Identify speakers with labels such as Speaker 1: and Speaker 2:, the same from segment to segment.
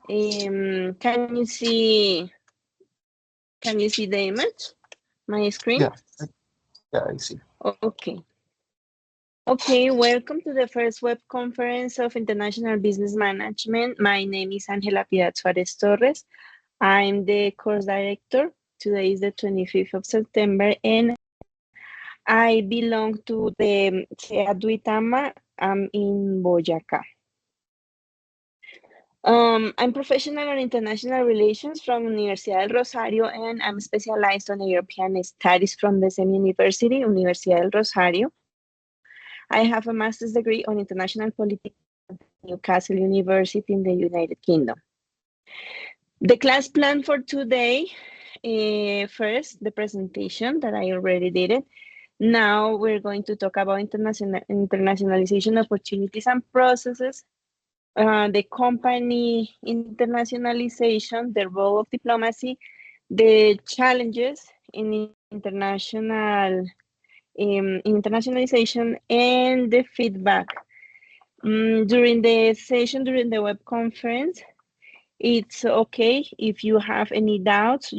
Speaker 1: Can you see the image, my screen?
Speaker 2: Yeah, I see.
Speaker 1: Okay. Okay, welcome to the first web conference of International Business Management. My name is Angela Piedad Suarez Torres. I'm the course director. Today is the 25th of September, and I belong to the CEA Duitama. I'm in Boyacá. I'm professional in international relations from Universidad del Rosario, and I'm specialized on European studies from the same university, Universidad del Rosario. I have a master's degree on international politics at Newcastle University in the United Kingdom. The class plan for today, first, the presentation that I already did it. Now we're going to talk about internationalization opportunities and processes, the company internationalization, the role of diplomacy, the challenges in internationalization, and the feedback. During the web conference, it's okay if you have any doubts,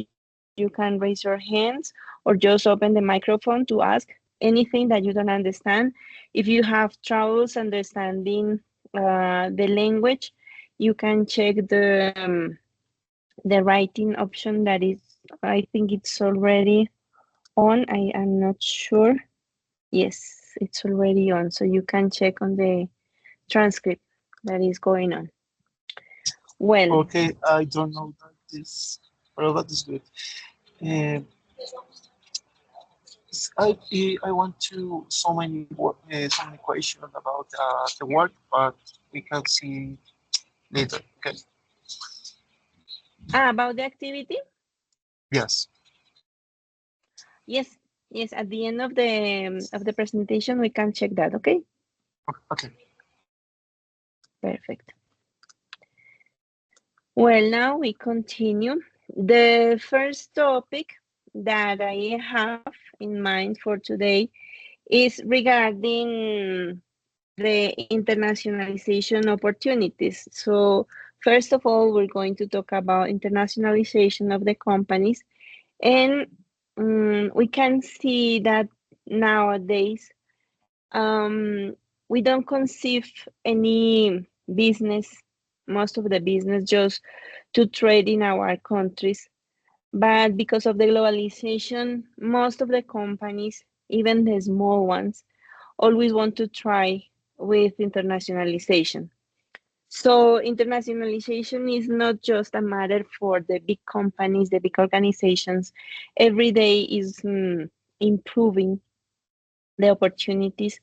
Speaker 1: you can raise your hands or just open the microphone to ask anything that you don't understand. If you have troubles understanding the language, you can check the writing option that is, I think it's already on. I am not sure. Yes, it's already on. So you can check on the transcript that is going on. Well,
Speaker 2: Okay, I don't know that this, well, that is good. Uh, I want to so many questions about the work, but we can see later. Okay.
Speaker 1: about the activity,
Speaker 2: Yes.
Speaker 1: yes, yes. At the end of the presentation, we can check that. Okay,
Speaker 2: Okay.
Speaker 1: perfect. Well, now we continue. The first topic that I have in mind for today is regarding the internationalization opportunities. So, first of all, we're going to talk about internationalization of the companies, and we can see that nowadays we don't conceive any business, most of the business, just to trade in our countries. But because of the globalization, most of the companies, even the small ones, always want to try with internationalization. So internationalization is not just a matter for the big companies, the big organizations. Every day is improving the opportunities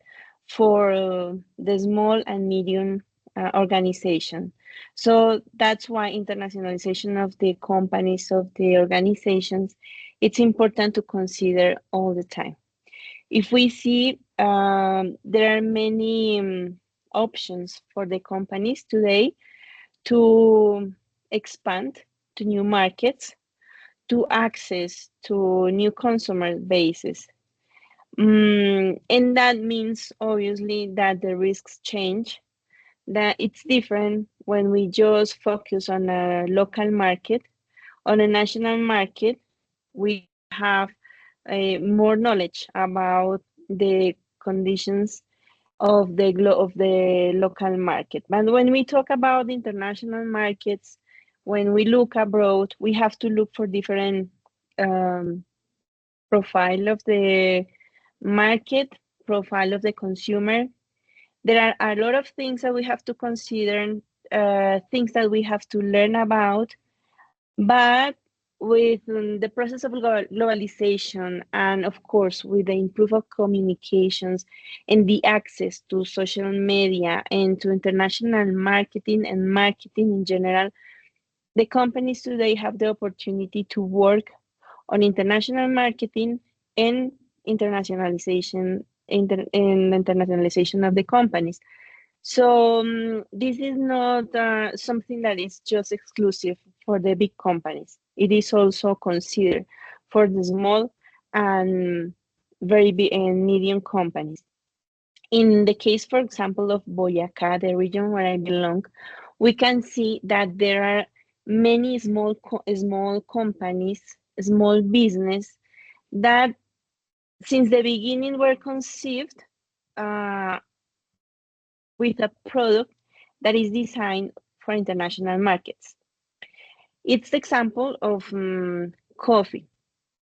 Speaker 1: for the small and medium organization. So that's why internationalization of the companies, of the organizations, it's important to consider all the time. If we see there are many options for the companies today to expand to new markets, to access to new consumer bases. And that means obviously that the risks change, that it's different when we just focus on a local market. On a national market, we have more knowledge about the conditions of the local market. But when we talk about international markets, when we look abroad, we have to look for different um, profile of the market, profile of the consumer. There are a lot of things that we have to consider, things that we have to learn about, but with the process of globalization and of course with the improve of communications and the access to social media and to international marketing and marketing in general, the companies today have the opportunity to work on international marketing and internationalization of the companies. So this is not something that is just exclusive for the big companies. It is also considered for the small and very big and medium companies. In the case, for example, of Boyacá, the region where I belong, we can see that there are many small companies, small business that since the beginning were conceived uh, with a product that is designed for international markets. It's the example of coffee.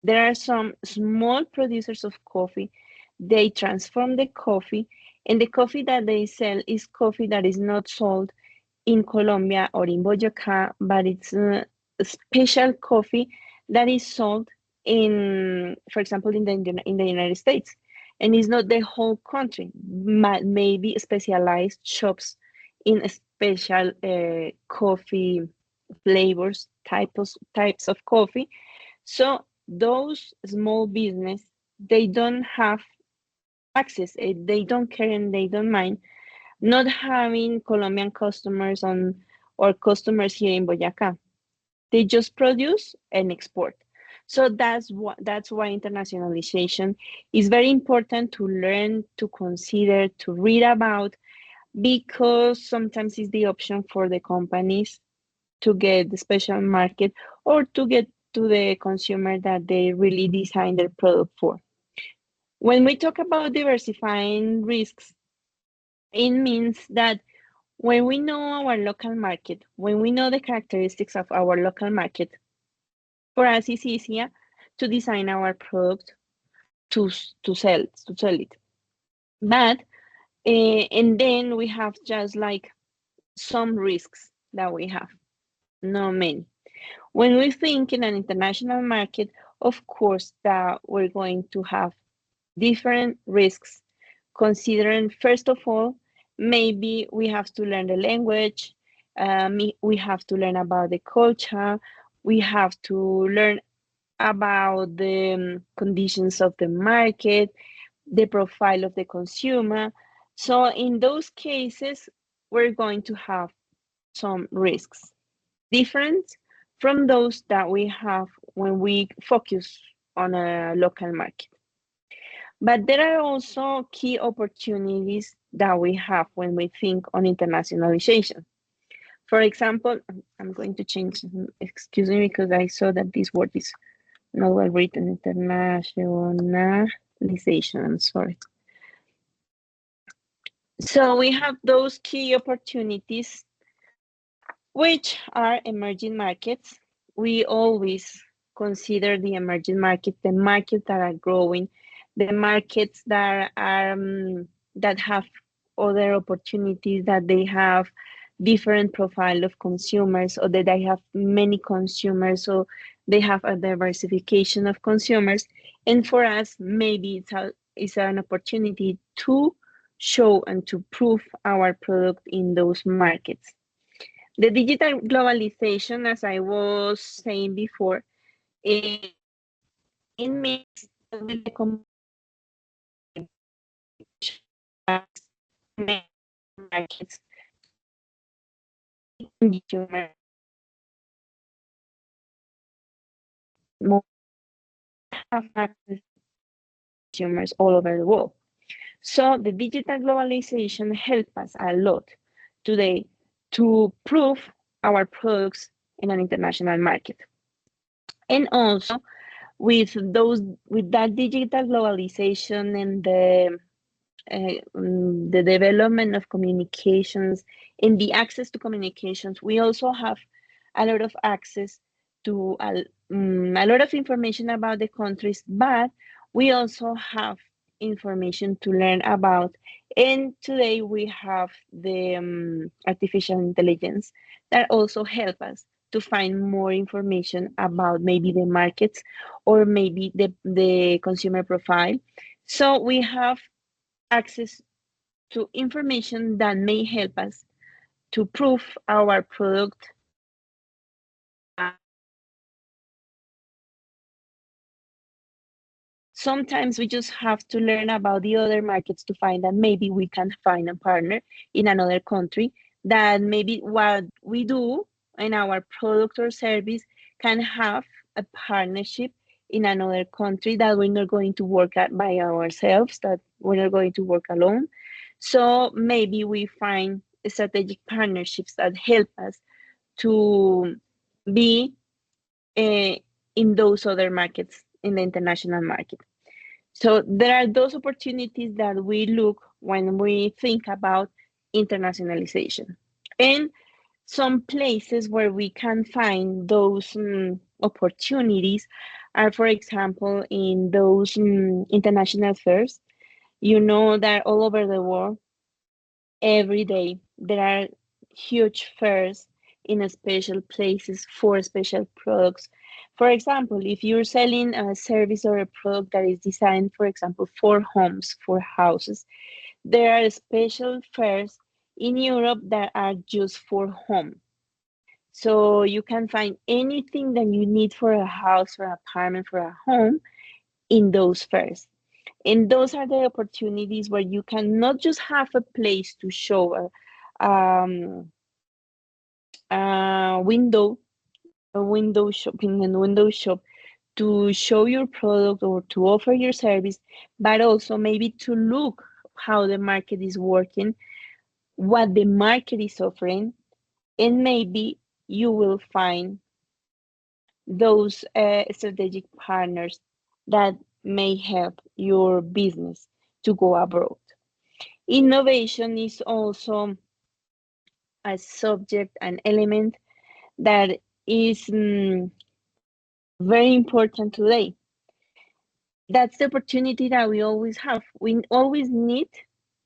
Speaker 1: There are some small producers of coffee. They transform the coffee, and the coffee that they sell is coffee that is not sold in Colombia or in Boyacá, but it's a special coffee that is sold in, for example, in the United States, and it's not the whole country. Maybe specialized shops in special coffee flavors, types of coffee. So those small business, they don't have access, they don't care and they don't mind not having Colombian customers on or customers here in Boyacá. They just produce and export. So that's why internationalization is very important to learn, to consider, to read about, because sometimes it's the option for the companies to get the special market or to get to the consumer that they really design their product for. When we talk about diversifying risks, it means that when we know our local market, when we know the characteristics of our local market, for us it's easier to design our product to sell it. But and then we have just like some risks that we have, not many. When we think in an international market, of course that we're going to have different risks, considering first of all, maybe we have to learn the language, we have to learn about the culture, we have to learn about the conditions of the market, the profile of the consumer. So in those cases, we're going to have some risks, different from those that we have when we focus on a local market. But there are also key opportunities that we have when we think on internationalization. For example, I'm going to change, excuse me, because I saw that this word is not well written, internationalization, I'm sorry. So we have those key opportunities, which are emerging markets. We always consider the emerging markets, the markets that are growing, the markets that are that have other opportunities, that they have different profile of consumers, or that they have many consumers, so they have a diversification of consumers. And for us, maybe it's an opportunity to show and to prove our product in those markets. The digital globalization, as I was saying before, it, it means that with the markets, consumers more have access to consumers all over the world. So the digital globalization helps us a lot today to prove our products in an international market. And also with that digital globalization and the development of communications and the access to communications, we also have a lot of access to a lot of information about the countries, but we also have information to learn about. And today we have the artificial intelligence that also help us to find more information about maybe the markets or maybe the consumer profile. So we have access to information that may help us to prove our product. Sometimes we just have to learn about the other markets to find that maybe we can find a partner in another country, that maybe what we do in our product or service can have a partnership in another country, that we're not going to work at by ourselves, that we're not going to work alone. So maybe we find strategic partnerships that help us to be in those other markets, in the international market. So there are those opportunities that we look when we think about internationalization. And some places where we can find those opportunities are, for example, in those international fairs. You know that all over the world, every day there are huge fairs in special places for special products. For example, if you're selling a service or a product that is designed, for example, for homes, for houses, there are special fairs in Europe that are just for home. So you can find anything that you need for a house, for an apartment, for a home in those fairs. And those are the opportunities where you can not just have a place to show a window, a window shopping and window shop to show your product or to offer your service, but also maybe to look how the market is working, what the market is offering, and maybe you will find those strategic partners that may help your business to go abroad. Innovation is also a subject, an element that is very important today. That's the opportunity that we always have. We always need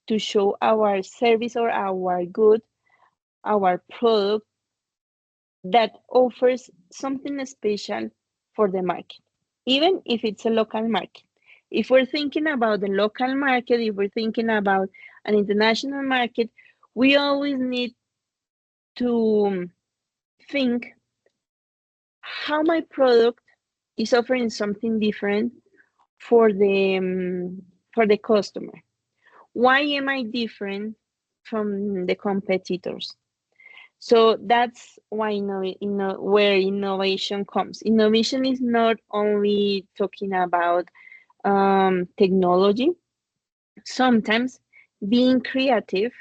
Speaker 1: to show our service or our good, our product that offers something special for the market, even if it's a local market. If we're thinking about the local market, if we're thinking about an international market, we always need to think how my product is offering something different for the customer. Why am I different from the competitors? So that's why where innovation comes. Innovation is not only talking about technology. Sometimes being creative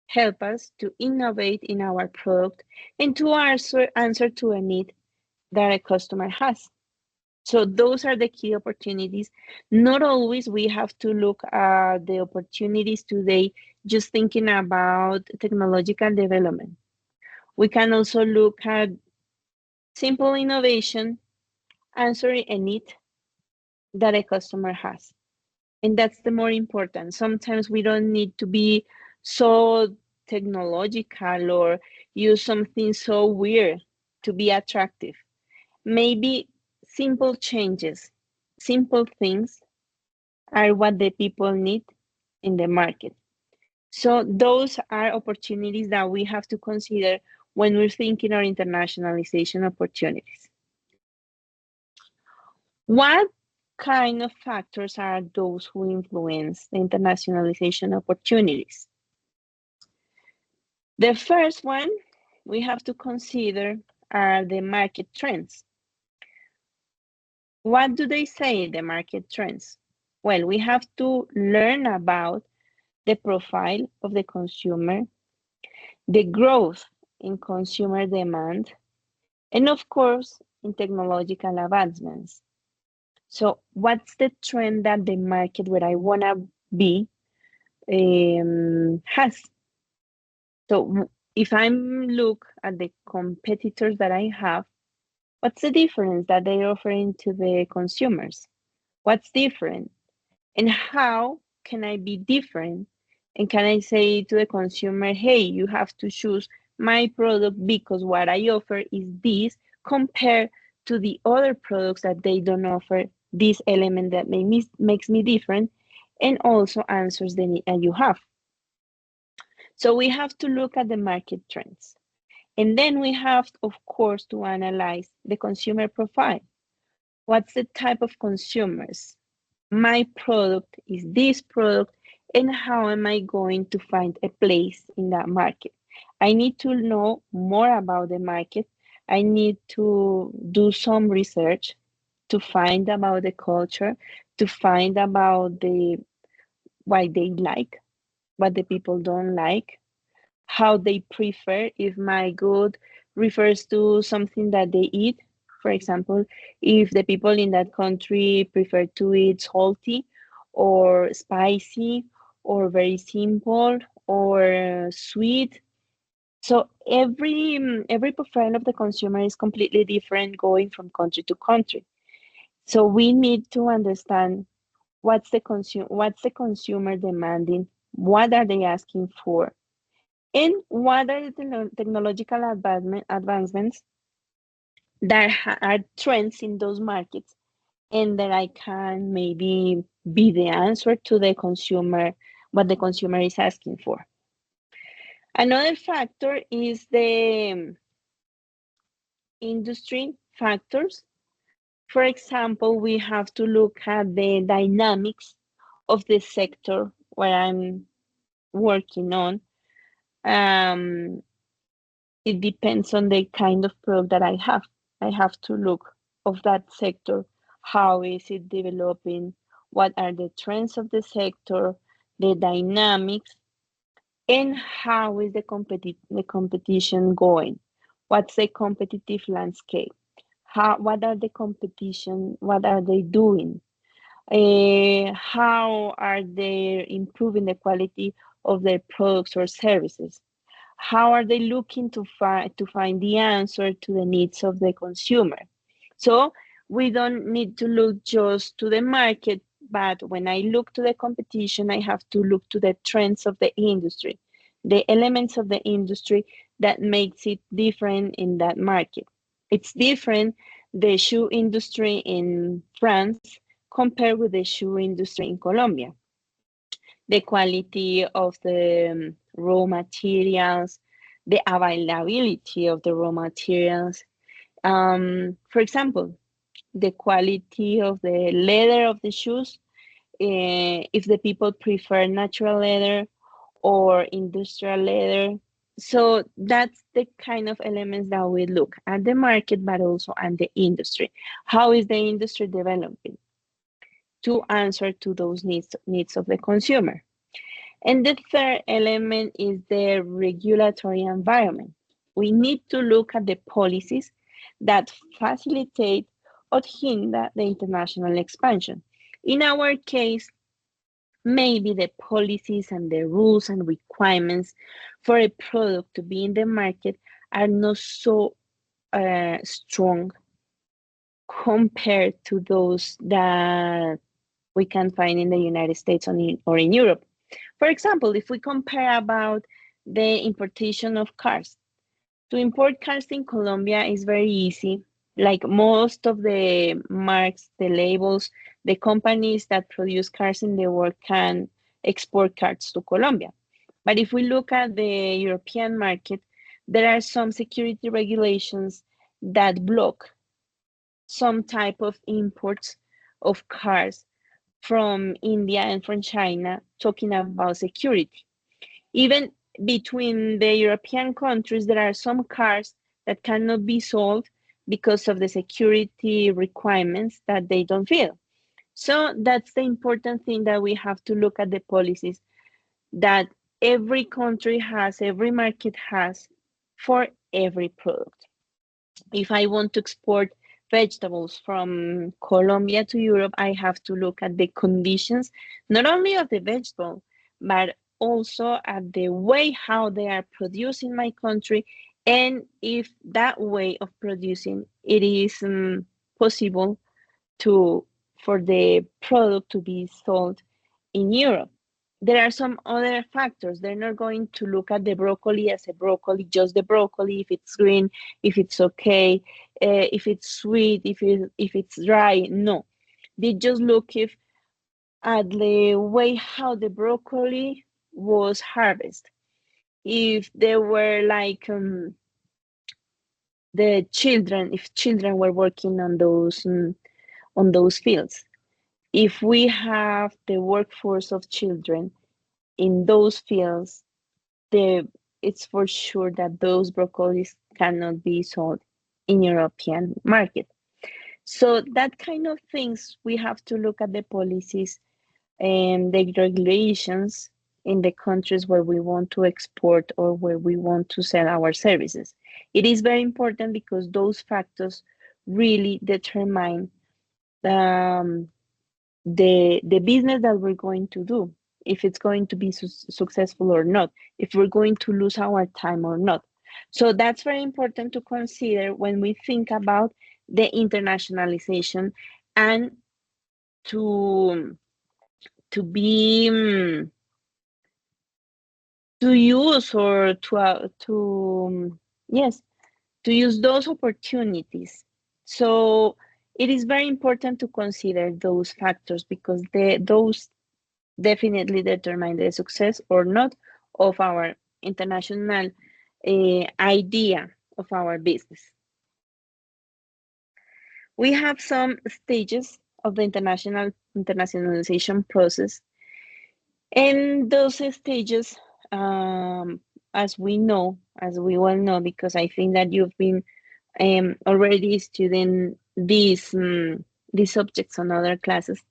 Speaker 1: help us to innovate in our product and to answer to a need that a customer has. So those are the key opportunities. Not always we have to look at the opportunities today just thinking about technological development. We can also look at simple innovation answering a need that a customer has. And that's the more important. Sometimes we don't need to be so technological or use something so weird to be attractive. Maybe simple changes, simple things are what the people need in the market. So those are opportunities that we have to consider when we're thinking of internationalization opportunities. What kind of factors are those who influence the internationalization opportunities? The first one we have to consider are the market trends. What do they say, the market trends? Well, we have to learn about the profile of the consumer, the growth in consumer demand, and of course, in technological advancements. So what's the trend that the market where I want to be has? So if I look at the competitors that I have, what's the difference that they're offering to the consumers? What's different? And how can I be different? And can I say to the consumer, hey, you have to choose my product because what I offer is this compared to the other products that they don't offer this element that makes me different and also answers the need that you have. So we have to look at the market trends. And then we have, of course, to analyze the consumer profile. What's the type of consumers? My product is this product, and how am I going to find a place in that market? I need to know more about the market. I need to do some research to find about the culture, to find about why they like, what the people don't like, how they prefer, if my good refers to something that they eat. For example, if the people in that country prefer to eat salty or spicy or very simple or sweet. So every profile of the consumer is completely different going from country to country. So we need to understand what's the consumer demanding, what are they asking for, and what are the technological advancements that are trends in those markets, and that I can maybe be the answer to the consumer, what the consumer is asking for. Another factor is the industry factors. For example, we have to look at the dynamics of the sector where I'm working on. Um, it depends on the kind of product that I have. I have to look of that sector. How is it developing? What are the trends of the sector, the dynamics, and how is the competition going? What's the competitive landscape? What are the competition? What are they doing? How are they improving the quality of their products or services? How are they looking to find the answer to the needs of the consumer? So we don't need to look just to the market, but when I look to the competition, I have to look to the trends of the industry, the elements of the industry that makes it different in that market. It's different, the shoe industry in France compared with the shoe industry in Colombia. The quality of the raw materials, the availability of the raw materials. For example, the quality of the leather of the shoes, if the people prefer natural leather or industrial leather. So that's the kind of elements that we look at the market, but also at the industry. How is the industry developing to answer to those needs of the consumer? And the third element is the regulatory environment. We need to look at the policies that facilitate or hinder the international expansion. In our case, maybe the policies and the rules and requirements for a product to be in the market are not so strong compared to those that we can find in the United States or in Europe. For example, if we compare about the importation of cars, to import cars in Colombia is very easy. Like most of the marks, the labels, the companies that produce cars in the world can export cars to Colombia. But if we look at the European market, there are some security regulations that block some type of imports of cars from India and from China, talking about security. Even between the European countries, there are some cars that cannot be sold because of the security requirements that they don't fill. So that's the important thing, that we have to look at the policies that every country has, every market has for every product. If I want to export vegetables from Colombia to Europe, I have to look at the conditions, not only of the vegetable, but also at the way how they are produced in my country, and if that way of producing it is possible to for the product to be sold in Europe. There are some other factors. They're not going to look at the broccoli as a broccoli, just the broccoli, if it's green, if it's okay, if it's sweet, if it's dry. No, they just look at the way how the broccoli was harvested. If there were like if children were working on those fields. If we have the workforce of children in those fields, it's for sure that those broccolis cannot be sold in European market. So that kind of things, we have to look at the policies and the regulations in the countries where we want to export or where we want to sell our services. It is very important because those factors really determine um, the business that we're going to do, if it's going to be successful or not, if we're going to lose our time or not. So that's very important to consider when we think about the internationalization and to to be to use or yes, to use those opportunities. So it is very important to consider those factors because those definitely determine the success or not of our international idea of our business. We have some stages of the internationalization process, and those stages, as as we well know, because I think that you've been already studying these subjects on other classes,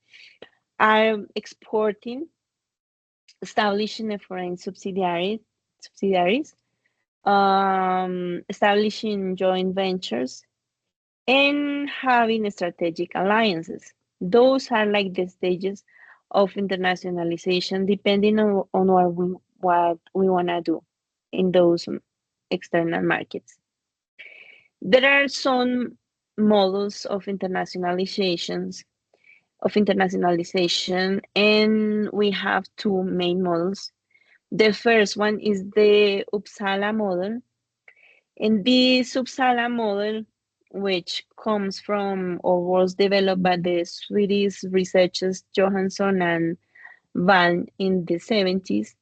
Speaker 1: are exporting, establishing a foreign subsidiaries, establishing joint ventures, and having strategic alliances. Those are like the stages of internationalization, depending on what we want to do in those external markets. There are some models of internationalization, and we have two main models. The first one is the Uppsala model, and this Uppsala model, which comes from or was developed by the Swedish researchers Johansson and Wall in the 70s,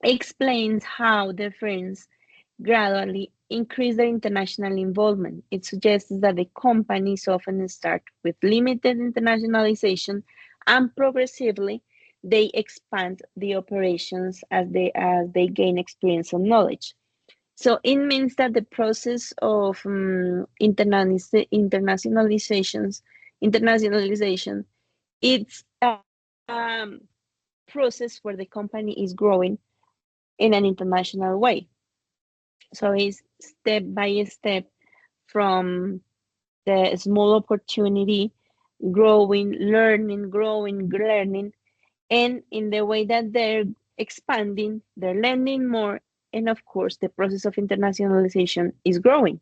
Speaker 1: explains how the firms gradually increase their international involvement. It suggests that the companies often start with limited internationalization and progressively they expand the operations as they gain experience and knowledge. So it means that the process of internationalization, it's a process where the company is growing in an international way. So it's step by step from the small opportunity, growing, learning, and in the way that they're expanding, they're learning more, and of course, the process of internationalization is growing.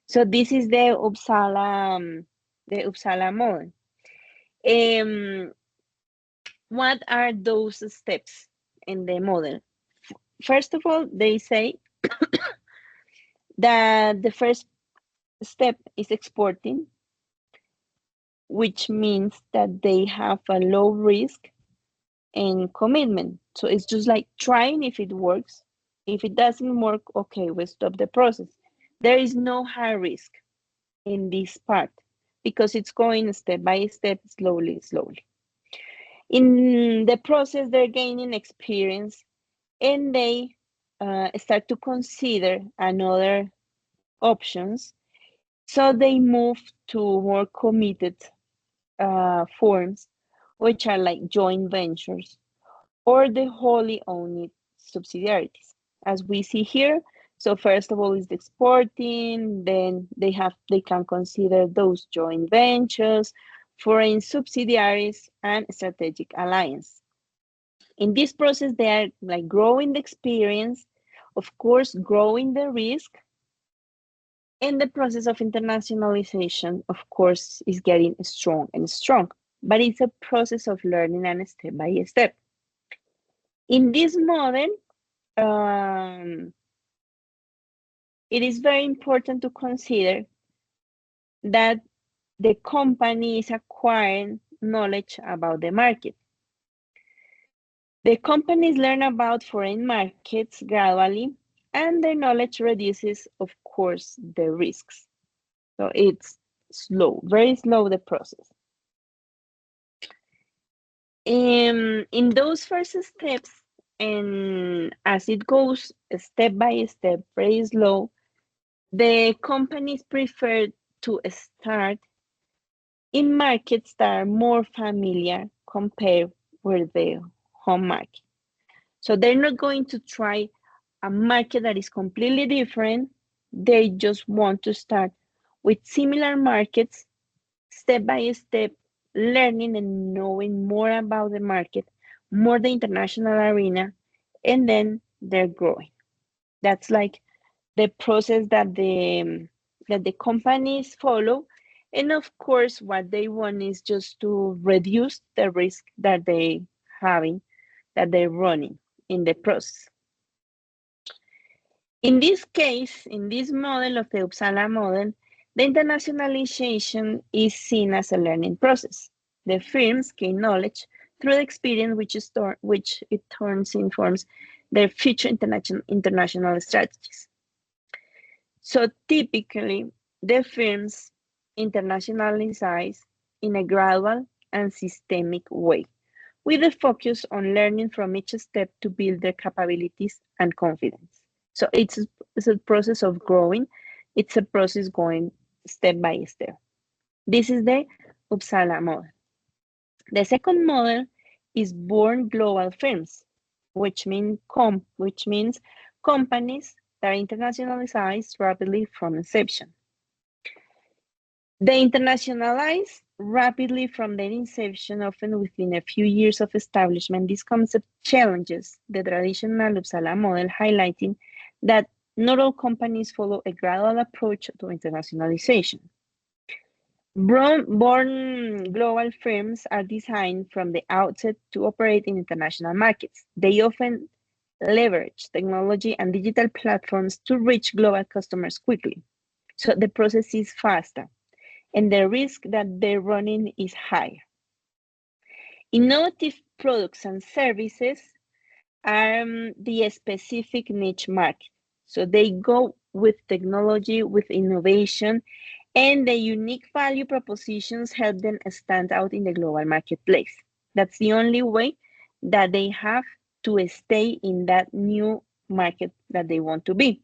Speaker 1: So this is the Uppsala model. Um, what are those steps in the model? First of all, they say that the first step is exporting, which means that they have a low risk and commitment. So it's just like trying if it works. If it doesn't work, okay, we stop the process. There is no high risk in this part because it's going step by step, slowly. In the process, they're gaining experience and they start to consider another options. So they move to more committed forms, which are like joint ventures or the wholly owned subsidiaries, as we see here. So first of all is the exporting, then they can consider those joint ventures, foreign subsidiaries, and strategic alliance. In this process, they are like growing the experience, of course, growing the risk, and the process of internationalization, of course, is getting strong and strong. But it's a process of learning and step by step. In this model, um, it is very important to consider that the company is acquiring knowledge about the market. The companies learn about foreign markets gradually, and their knowledge reduces, of course, the risks. So it's slow, very slow, the process. In those first steps, and as it goes step by step, very slow, the companies prefer to start in markets that are more familiar compared with the home market. So they're not going to try a market that is completely different. They just want to start with similar markets, step by step, learning and knowing more about the market, more the international arena, and then they're growing. That's like the process that the companies follow. And of course, what they want is just to reduce the risk that they having, that they're running in the process. In this case, in this model of the Uppsala model, the internationalization is seen as a learning process. The firms gain knowledge through the experience which it turns informs their future international strategies. So typically, the firms internationalize in a gradual and systemic way, with a focus on learning from each step to build their capabilities and confidence. So it's a process of growing. It's a process going step by step. This is the Uppsala model. The second model is born global firms, which means companies that internationalize rapidly from inception. They internationalize rapidly from their inception, often within a few years of establishment. This concept challenges the traditional Uppsala model, highlighting that not all companies follow a gradual approach to internationalization. Born global firms are designed from the outset to operate in international markets. They often leverage technology and digital platforms to reach global customers quickly. So the process is faster and the risk that they're running is higher. Innovative products and services are the specific niche market. So they go with technology, with innovation, and the unique value propositions help them stand out in the global marketplace. That's the only way that they have to stay in that new market that they want to be.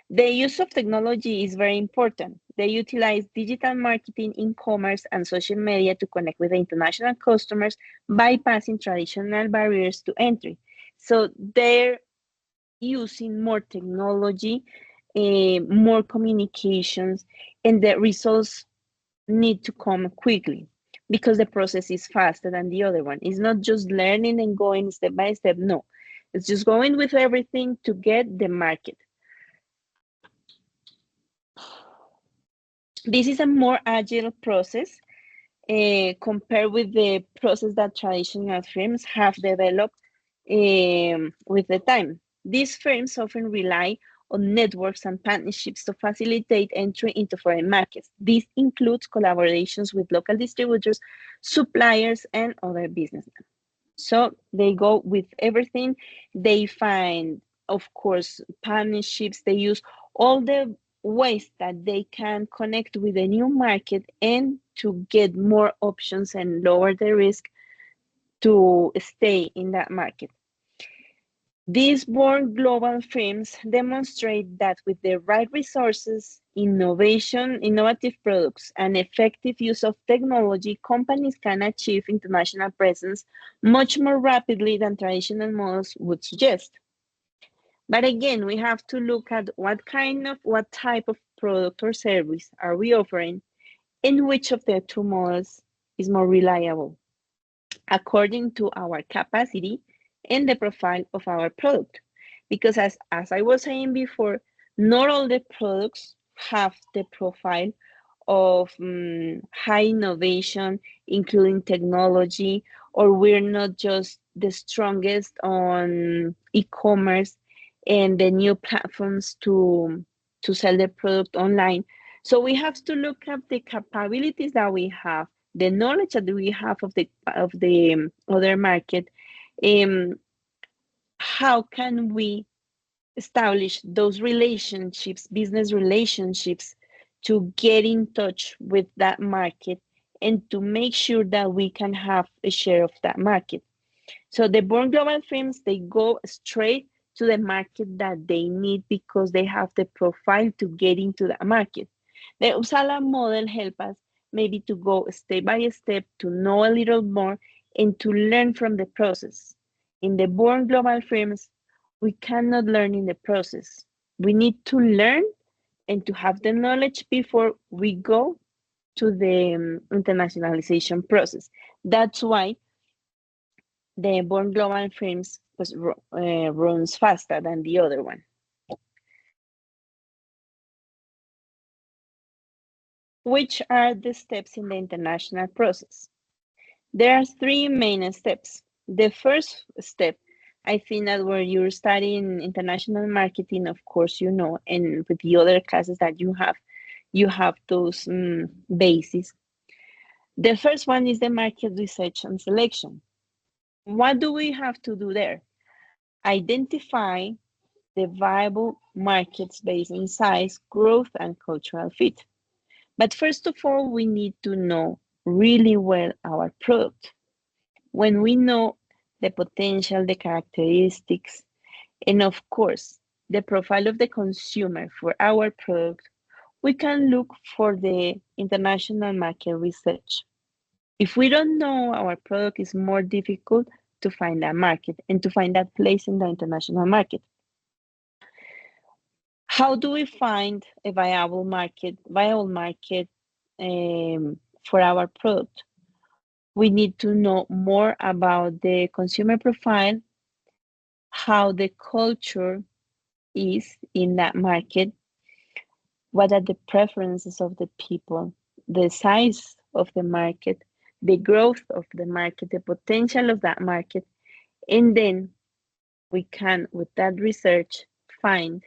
Speaker 1: The use of technology is very important. They utilize digital marketing, e-commerce, and social media to connect with the international customers, bypassing traditional barriers to entry. So they're using more technology, more communications, and the results need to come quickly because the process is faster than the other one. It's not just learning and going step by step. No, it's just going with everything to get the market. This is a more agile process compared with the process that traditional firms have developed with the time. These firms often rely on networks and partnerships to facilitate entry into foreign markets. This includes collaborations with local distributors, suppliers, and other businessmen. So they go with everything. They find, of course, partnerships. They use all the ways that they can connect with a new market and to get more options and lower the risk to stay in that market. These born global firms demonstrate that with the right resources, innovative products, and effective use of technology, companies can achieve international presence much more rapidly than traditional models would suggest. But again, we have to look at what type of product or service are we offering and which of the two models is more reliable according to our capacity and the profile of our product. Because as I was saying before, not all the products have the profile of high innovation, including technology, or we're not just the strongest on e-commerce and the new platforms to sell the product online. So we have to look at the capabilities that we have, the knowledge that we have of the other market. How can we establish those relationships, business relationships, to get in touch with that market and to make sure that we can have a share of that market? So the born global firms, they go straight to the market that they need because they have the profile to get into that market. The Uppsala model help us maybe to go step by step, to know a little more and to learn from the process. in the born global firms, we cannot learn in the process. We need to learn and to have the knowledge before we go to the internationalization process. That's why the born global firms runs faster than the other one. Which are the steps in the international process? There are three main steps. The first step, I think that where you're studying international marketing, of course, you know, and with the other classes that you have those bases. The first one is the market research and selection. What do we have to do there? Identify the viable markets based on size, growth, and cultural fit. But first of all, we need to know really well our product. When we know the potential, the characteristics, and of course, the profile of the consumer for our product, we can look for the international market research. If we don't know our product, it's more difficult to find a market and to find that place in the international market. How do we find a viable market for our product? We need to know more about the consumer profile, how the culture is in that market, what are the preferences of the people, the size of the market, the growth of the market, the potential of that market, and then we can, with that research, find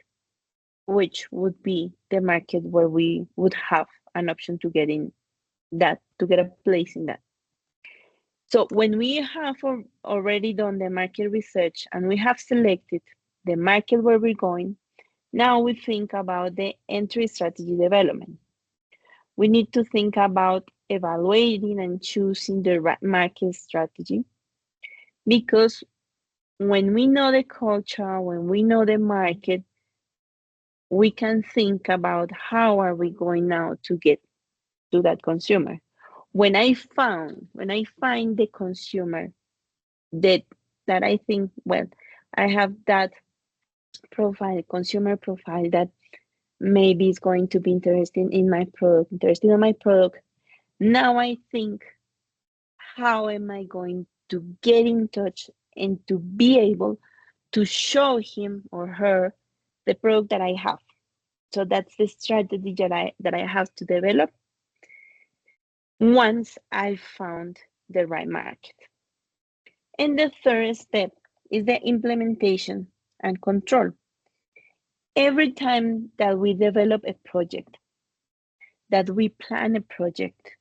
Speaker 1: which would be the market where we would have an option to get in that, to get a place in that. So when we have already done the market research and we have selected the market where we're going, now we think about the entry strategy development. We need to think about evaluating and choosing the right market strategy, because when we know the culture, when we know the market, we can think about how are we going now to get to that consumer. When I find the consumer that I think, well, I have that profile, consumer profile that maybe is going to be interested in my product, now I think, how am I going to get in touch and to be able to show him or her the product that I have? So that's the strategy that I have to develop once I found the right market. And the third step is the implementation and control. Every time that we develop a project, that we plan a project,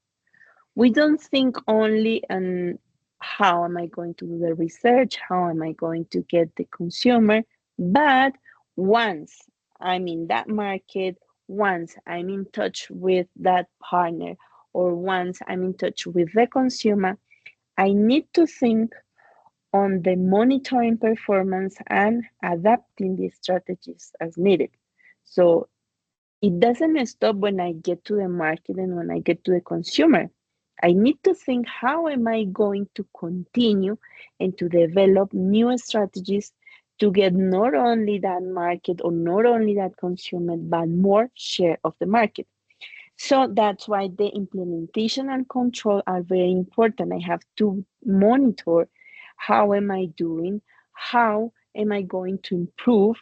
Speaker 1: we don't think only on how am I going to do the research, how am I going to get the consumer, but once I'm in that market, once I'm in touch with that partner, or once I'm in touch with the consumer, I need to think on the monitoring performance and adapting the strategies as needed. So it doesn't stop when I get to the market and when I get to the consumer. I need to think, how am I going to continue and to develop new strategies to get not only that market or not only that consumer, but more share of the market. So that's why the implementation and control are very important. I have to monitor, how am I doing? How am I going to improve?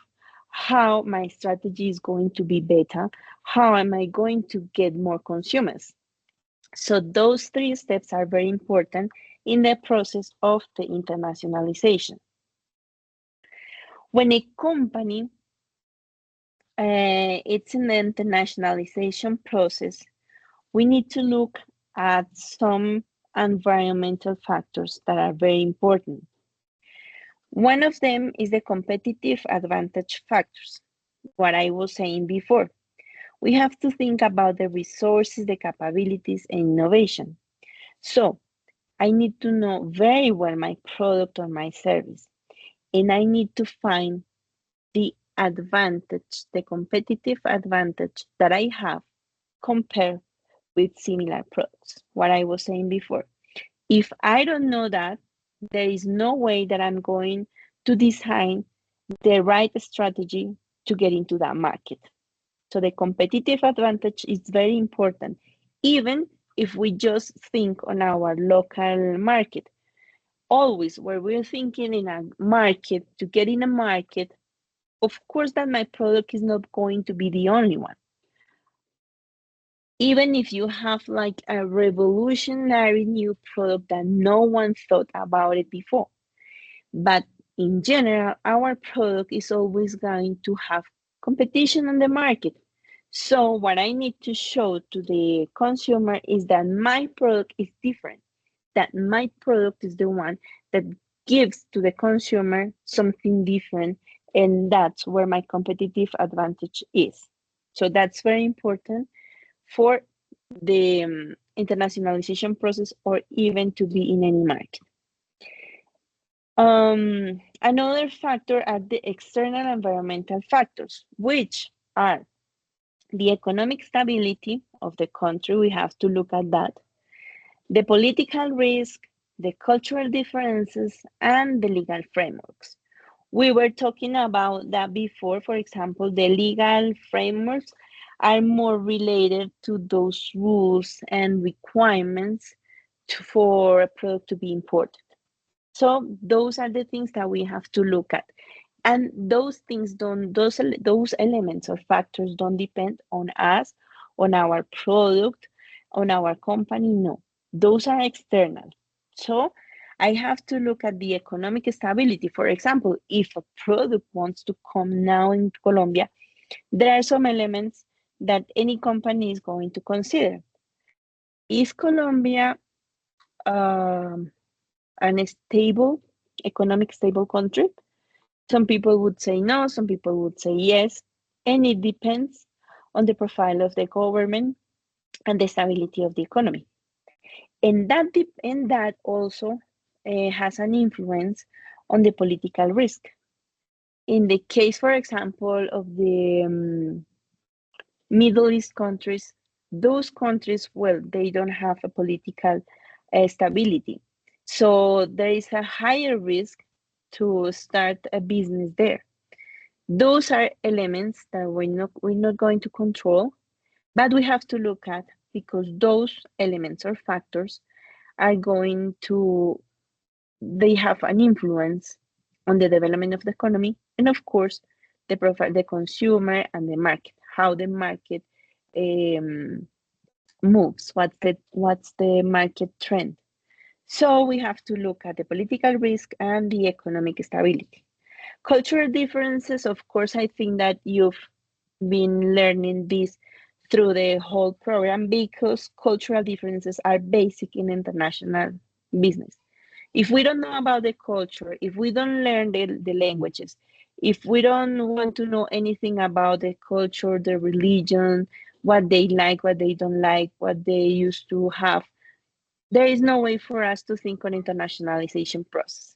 Speaker 1: How my strategy is going to be better? How am I going to get more consumers? So those three steps are very important in the process of the internationalization. When a company it's in the internationalization process, we need to look at some environmental factors that are very important. One of them is the competitive advantage factors, what I was saying before. We have to think about the resources, the capabilities, and innovation. So I need to know very well my product or my service, and I need to find the advantage, the competitive advantage that I have compared with similar products, what I was saying before. If I don't know that, there is no way that I'm going to design the right strategy to get into that market. So the competitive advantage is very important, even if we just think on our local market. Always, where we're thinking in a market, to get in a market, of course, that my product is not going to be the only one. Even if you have like a revolutionary new product that no one thought about it before. But in general, our product is always going to have competition on the market. So what I need to show to the consumer is that my product is different, that my product is the one that gives to the consumer something different, and that's where my competitive advantage is. So that's very important for the internationalization process or even to be in any market. Another factor are the external environmental factors, which are the economic stability of the country. We have to look at that. The political risk, the cultural differences, and the legal frameworks. We were talking about that before. For example, the legal frameworks are more related to those rules and requirements for a product to be imported. So those are the things that we have to look at. And those things don't, those elements or factors don't depend on us, on our product, on our company. No, those are external. So I have to look at the economic stability. For example, if a product wants to come now in Colombia, there are some elements that any company is going to consider. Is Colombia an stable, economic stable country? Some people would say no, some people would say yes, and it depends on the profile of the government and the stability of the economy. And that also has an influence on the political risk. In the case, for example, of the Middle East countries, those countries, well, they don't have a political stability. So there is a higher risk to start a business there. Those are elements that we're not going to control, but we have to look at, because those elements or factors are going to, they have an influence on the development of the economy, and of course the profile, the consumer and the market, how the market moves, what's the market trend. So we have to look at the political risk and the economic stability. Cultural differences, of course, I think that you've been learning this through the whole program, because cultural differences are basic in international business. If we don't know about the culture, if we don't learn the languages, if we don't want to know anything about the culture, the religion, what they like, what they don't like, what they used to have, there is no way for us to think on internationalization process.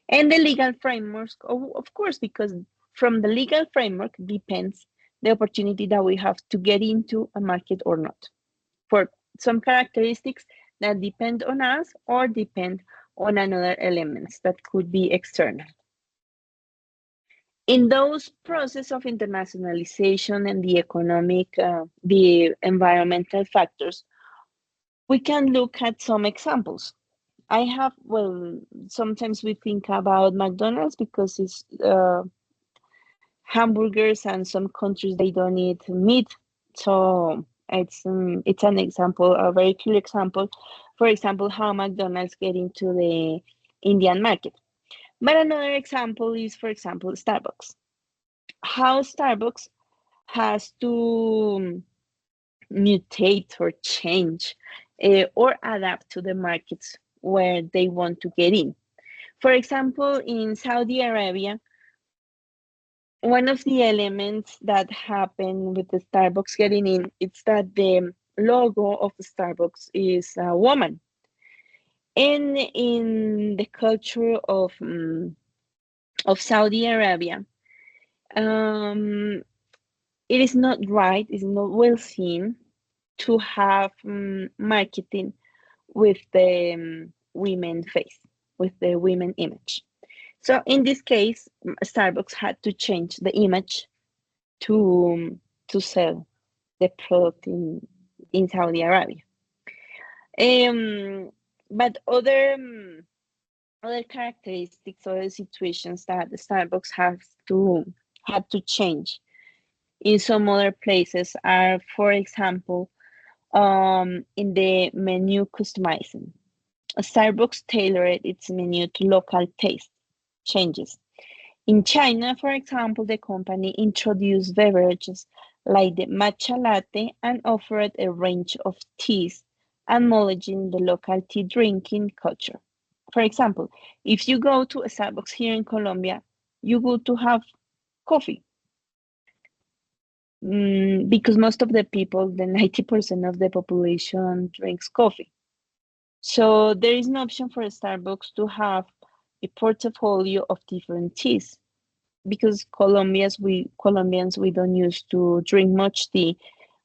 Speaker 1: And the legal frameworks, of course, because from the legal framework depends the opportunity that we have to get into a market or not, for some characteristics that depend on us or depend on another elements that could be external. In those process of internationalization and the economic, the environmental factors, we can look at some examples. I have, well, sometimes we think about McDonald's because it's hamburgers, and some countries they don't eat meat. So it's an example, a very clear example. For example, how McDonald's get into the Indian market. But another example is, for example, Starbucks. How Starbucks has to mutate or change or adapt to the markets where they want to get in. For example, in Saudi Arabia, one of the elements that happen with the Starbucks getting in is that the logo of Starbucks is a woman. And in the culture of Saudi Arabia, it is not right, it's not well seen to have marketing with the women face. with the women image. So in this case, Starbucks had to change the image to sell the product in Saudi Arabia. Um, but other characteristics, other situations that Starbucks has to had to change in some other places are, for example, in the menu customizing. Starbucks tailored its menu to local taste changes. In China, for example, the company introduced beverages like the matcha latte and offered a range of teas, acknowledging the local tea drinking culture. For example, if you go to a Starbucks here in Colombia, you go to have coffee. Because most of the people, the 90% of the population drinks coffee. So there is an option for Starbucks to have a portfolio of different teas because Colombians we don't used to drink much tea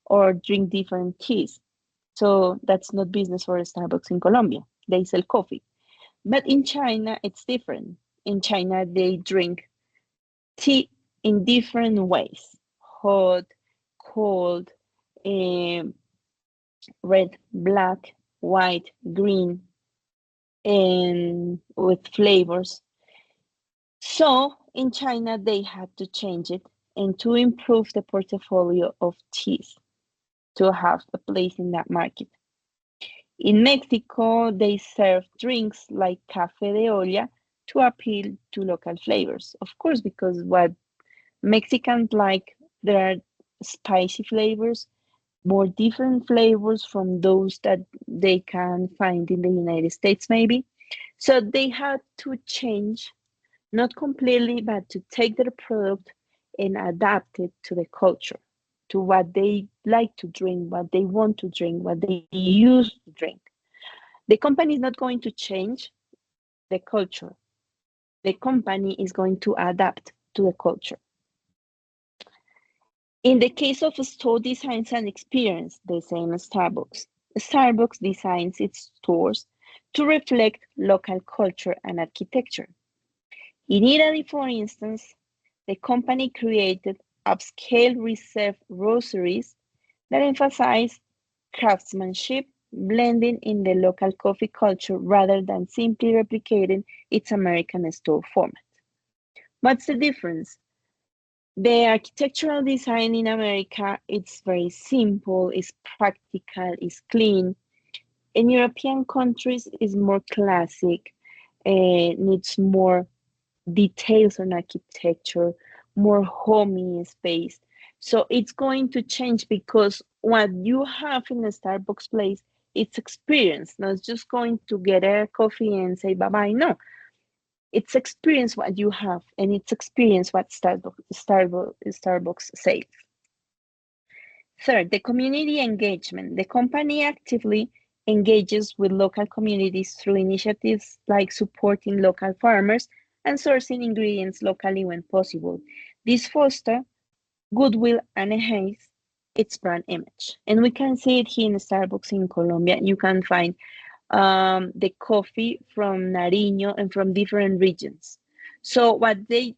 Speaker 1: or drink different teas. So that's not business for Starbucks in Colombia. They sell coffee. But in China it's different. In China they drink tea in different ways. Hot, cold, um, red, black, white, green, and with flavors. So in China, they had to change it and to improve the portfolio of teas to have a place in that market. In Mexico, they serve drinks like cafe de olla to appeal to local flavors. Of course, because what Mexicans like, there are spicy flavors, more different flavors from those that they can find in the United States, maybe. So they had to change, not completely, but to take their product and adapt it to the culture, to what they like to drink, what they want to drink, what they used to drink. The company is not going to change the culture. The company is going to adapt to the culture. In the case of store designs and experience, the same as Starbucks. Starbucks designs its stores to reflect local culture and architecture. In Italy, for instance, the company created upscale reserved roasteries that emphasize craftsmanship, blending in the local coffee culture rather than simply replicating its American store format. What's the difference? The architectural design in America, it's very simple, it's practical, it's clean. In European countries, it's more classic, needs more details on architecture, more homey space. So it's going to change because what you have in a Starbucks place, it's experience, not just going to get a coffee and say bye bye. No, it's experience what you have, and it's experience what Starbucks says. Third, the community engagement. The company actively engages with local communities through initiatives like supporting local farmers and sourcing ingredients locally when possible. This fosters goodwill and enhance its brand image. And we can see it here in Starbucks in Colombia. You can find the coffee from Nariño and from different regions. So what they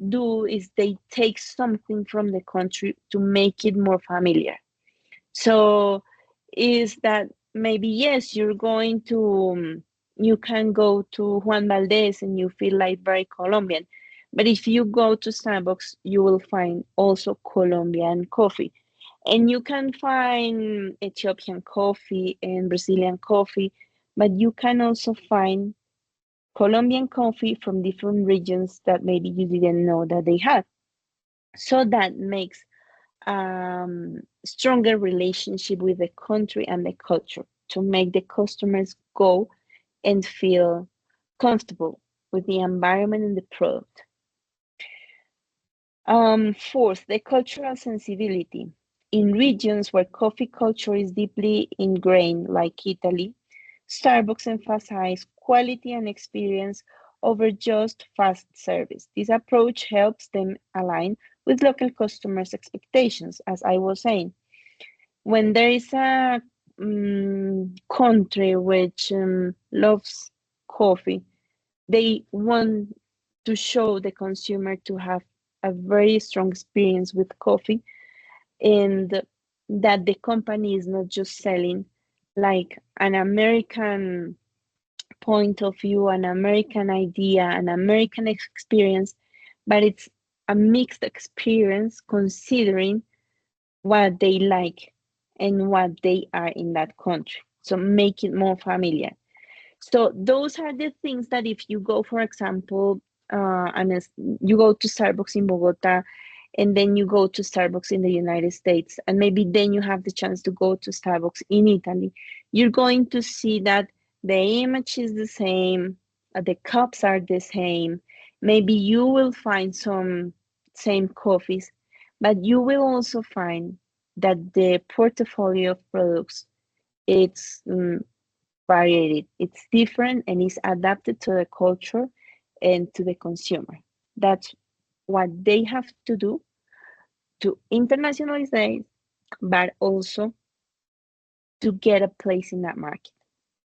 Speaker 1: do is they take something from the country to make it more familiar. So is that maybe yes, you're going to you can go to Juan Valdez and you feel like very Colombian. But if you go to Starbucks, you will find also Colombian coffee. And you can find Ethiopian coffee and Brazilian coffee, but you can also find Colombian coffee from different regions that maybe you didn't know that they had. So that makes stronger relationship with the country and the culture to make the customers go and feel comfortable with the environment and the product. Fourth, the cultural sensibility. In regions where coffee culture is deeply ingrained, like Italy, Starbucks emphasizes quality and experience over just fast service. This approach helps them align with local customers' expectations, as I was saying. When there is a country which loves coffee, They want to show the consumer to have a very strong experience with coffee, and that the company is not just selling like an American point of view, an American idea, an American experience, but it's a mixed experience considering what they like and what they are in that country. So make it more familiar. So those are the things that if you go, for example, you go to Starbucks in Bogota, and then you go to Starbucks in the United States, and maybe then you have the chance to go to Starbucks in Italy, you're going to see that the image is the same, the cups are the same. Maybe you will find some same coffees, but you will also find that the portfolio of products it's varied. It's different and is adapted to the culture and to the consumer. That's what they have to do to internationalize it, but also to get a place in that market.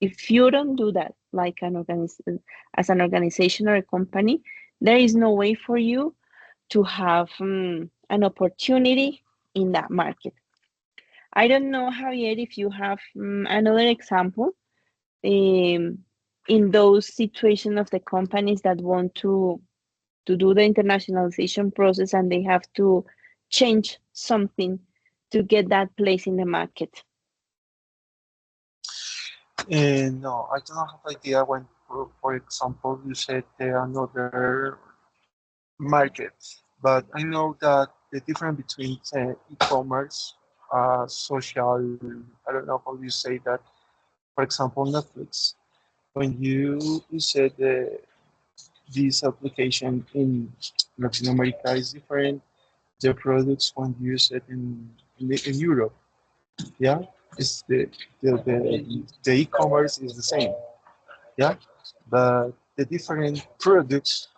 Speaker 1: If you don't do that, like as an organization or a company, there is no way for you to have an opportunity in that market. I don't know, Javier, if you have another example um, in those situations of the companies that want to do the internationalization process and they have to change something to get that place in the market.
Speaker 2: No, I don't have idea when, for example, you said there are another market, but I know that the difference between e-commerce, social, I don't know how you say that. For example, Netflix. When you said this application in Latin America is different, the products when you use it in Europe, yeah, it's the e-commerce is the same, yeah, but the different products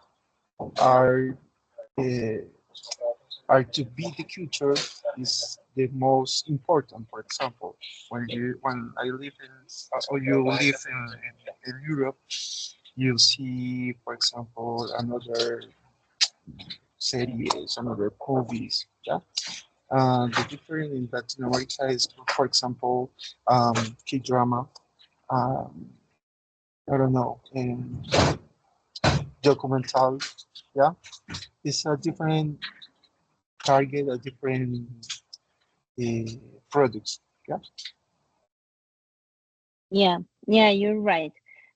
Speaker 2: are uh, are to be the culture is the most important. For example, when I live in or you live in Europe, you see, for example, another series, another movies, yeah. The difference in Latin America is, for example, K-drama. Um, I don't know, documental. Yeah, it's a different target, a different uh, products. Yeah.
Speaker 1: Yeah, yeah, you're right.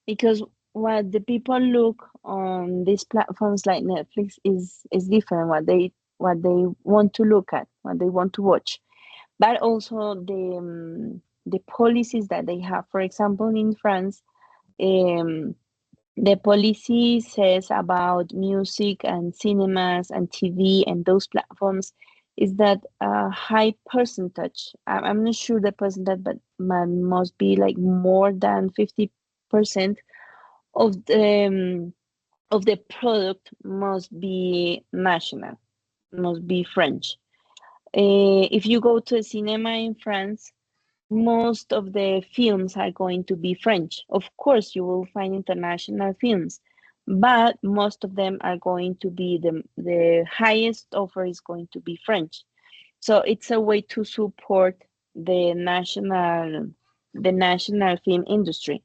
Speaker 1: Because what the people look on these platforms like Netflix is different. What they want to look at, what they want to watch, but also the policies that they have. For example, in France, um, the policy says about music and cinemas and TV and those platforms is that a high percentage, I'm not sure the percentage, but must be like more than 50% of the product must be national, must be French. If you go to a cinema in France, most of the films are going to be French. Of course, you will find international films, but most of them are going to be the highest offer is going to be French. So it's a way to support the national film industry.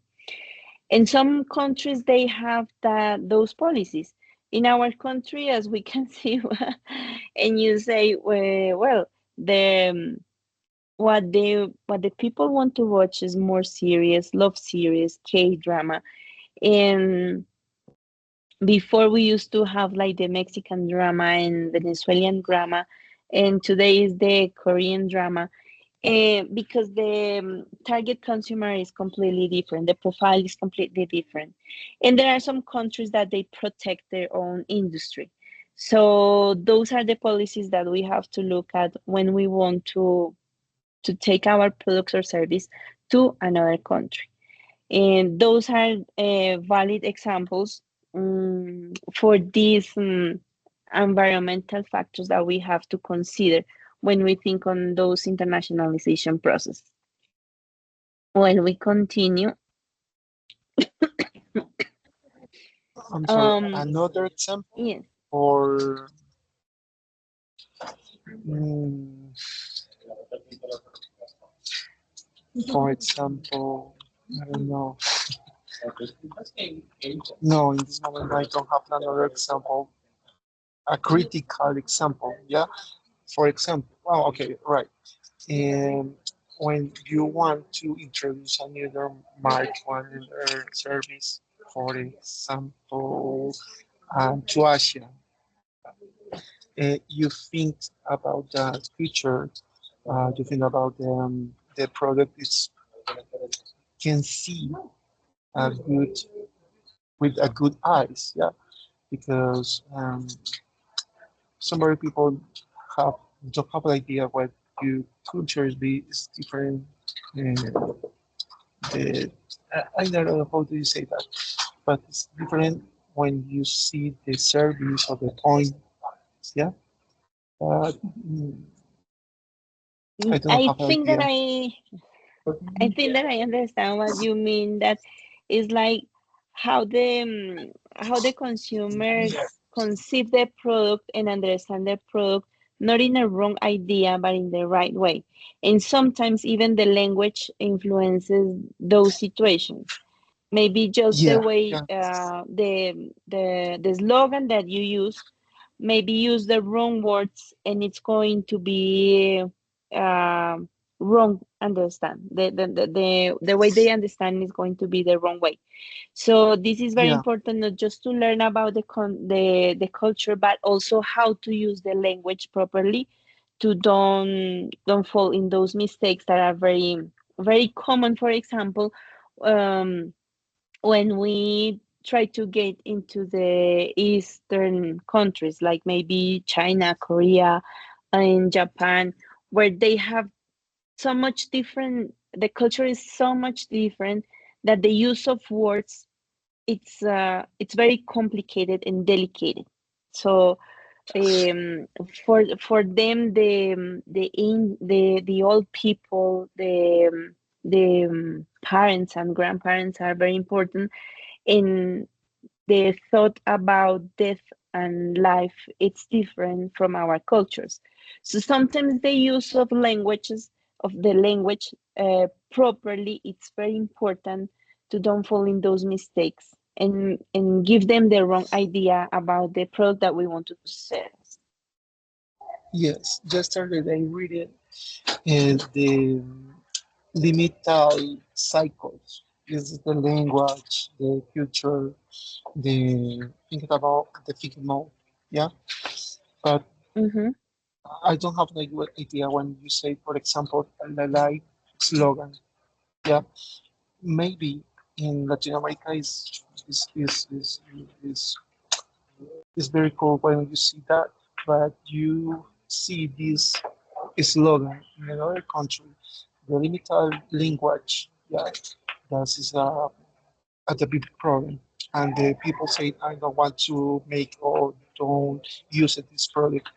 Speaker 1: In some countries, they have those policies. In our country, as we can see, and you say, well, the what the people want to watch is more serious love series, K drama. And before we used to have like the Mexican drama and Venezuelan drama, and today is the Korean drama. Because the target consumer is completely different, the profile is completely different, and there are some countries that they protect their own industry. So those are the policies that we have to look at when we want to take our products or service to another country. And those are valid examples for these environmental factors that we have to consider when we think on those internationalization processes. When we continue,
Speaker 2: I'm sorry,
Speaker 1: Um,
Speaker 2: another example
Speaker 1: yes.
Speaker 2: or mm, for example, I don't know. No, in this moment I don't have another example, a critical example. Yeah, for example, oh, okay, right. And when you want to introduce another market or another service, for example, to Asia, you think about the future, you think about the product is can see a good with a good eyes, yeah, because some other people have don't have an idea what your culture is different. Uh, the, I don't know how do you say that, but it's different when you see the service or the point. Yeah, but I don't
Speaker 1: I
Speaker 2: have an
Speaker 1: think that
Speaker 2: idea.
Speaker 1: I think that I understand what you mean. That is like how the consumer conceive the product and understand the product, not in a wrong idea, but in the right way. And sometimes even the language influences those situations. Maybe just the
Speaker 2: Yeah,
Speaker 1: way
Speaker 2: yeah,
Speaker 1: the slogan that you use, maybe use the wrong words, and it's going to be uh, wrong understand the way they understand is going to be the wrong way. So this is very
Speaker 2: yeah,
Speaker 1: important, not just to learn about the culture, but also how to use the language properly to don't fall in those mistakes that are very common. For example, um, when we try to get into the eastern countries like maybe China, Korea, and Japan, where they have so much different, the culture is so much different that the use of words, it's very complicated and delicate. So um, for them, the old people, the parents and grandparents are very important in the thought about death and life. It's different from our cultures. So sometimes the use of languages of the language properly, it's very important to don't fall in those mistakes and give them the wrong idea about the product that we want to sell.
Speaker 2: yes. Yesterday I read it and the limited cycles. This is the language, the culture, the thinking about the thinking. Yeah, but
Speaker 1: Mm-hmm.
Speaker 2: I don't have an idea when you say, for example, a like slogan. Yeah, maybe in Latin America is is is is, is very cool when you see that, but you see this slogan in another country, the limited language. Yeah, that is a big problem. And the people say, I don't want to make or don't use it, this product.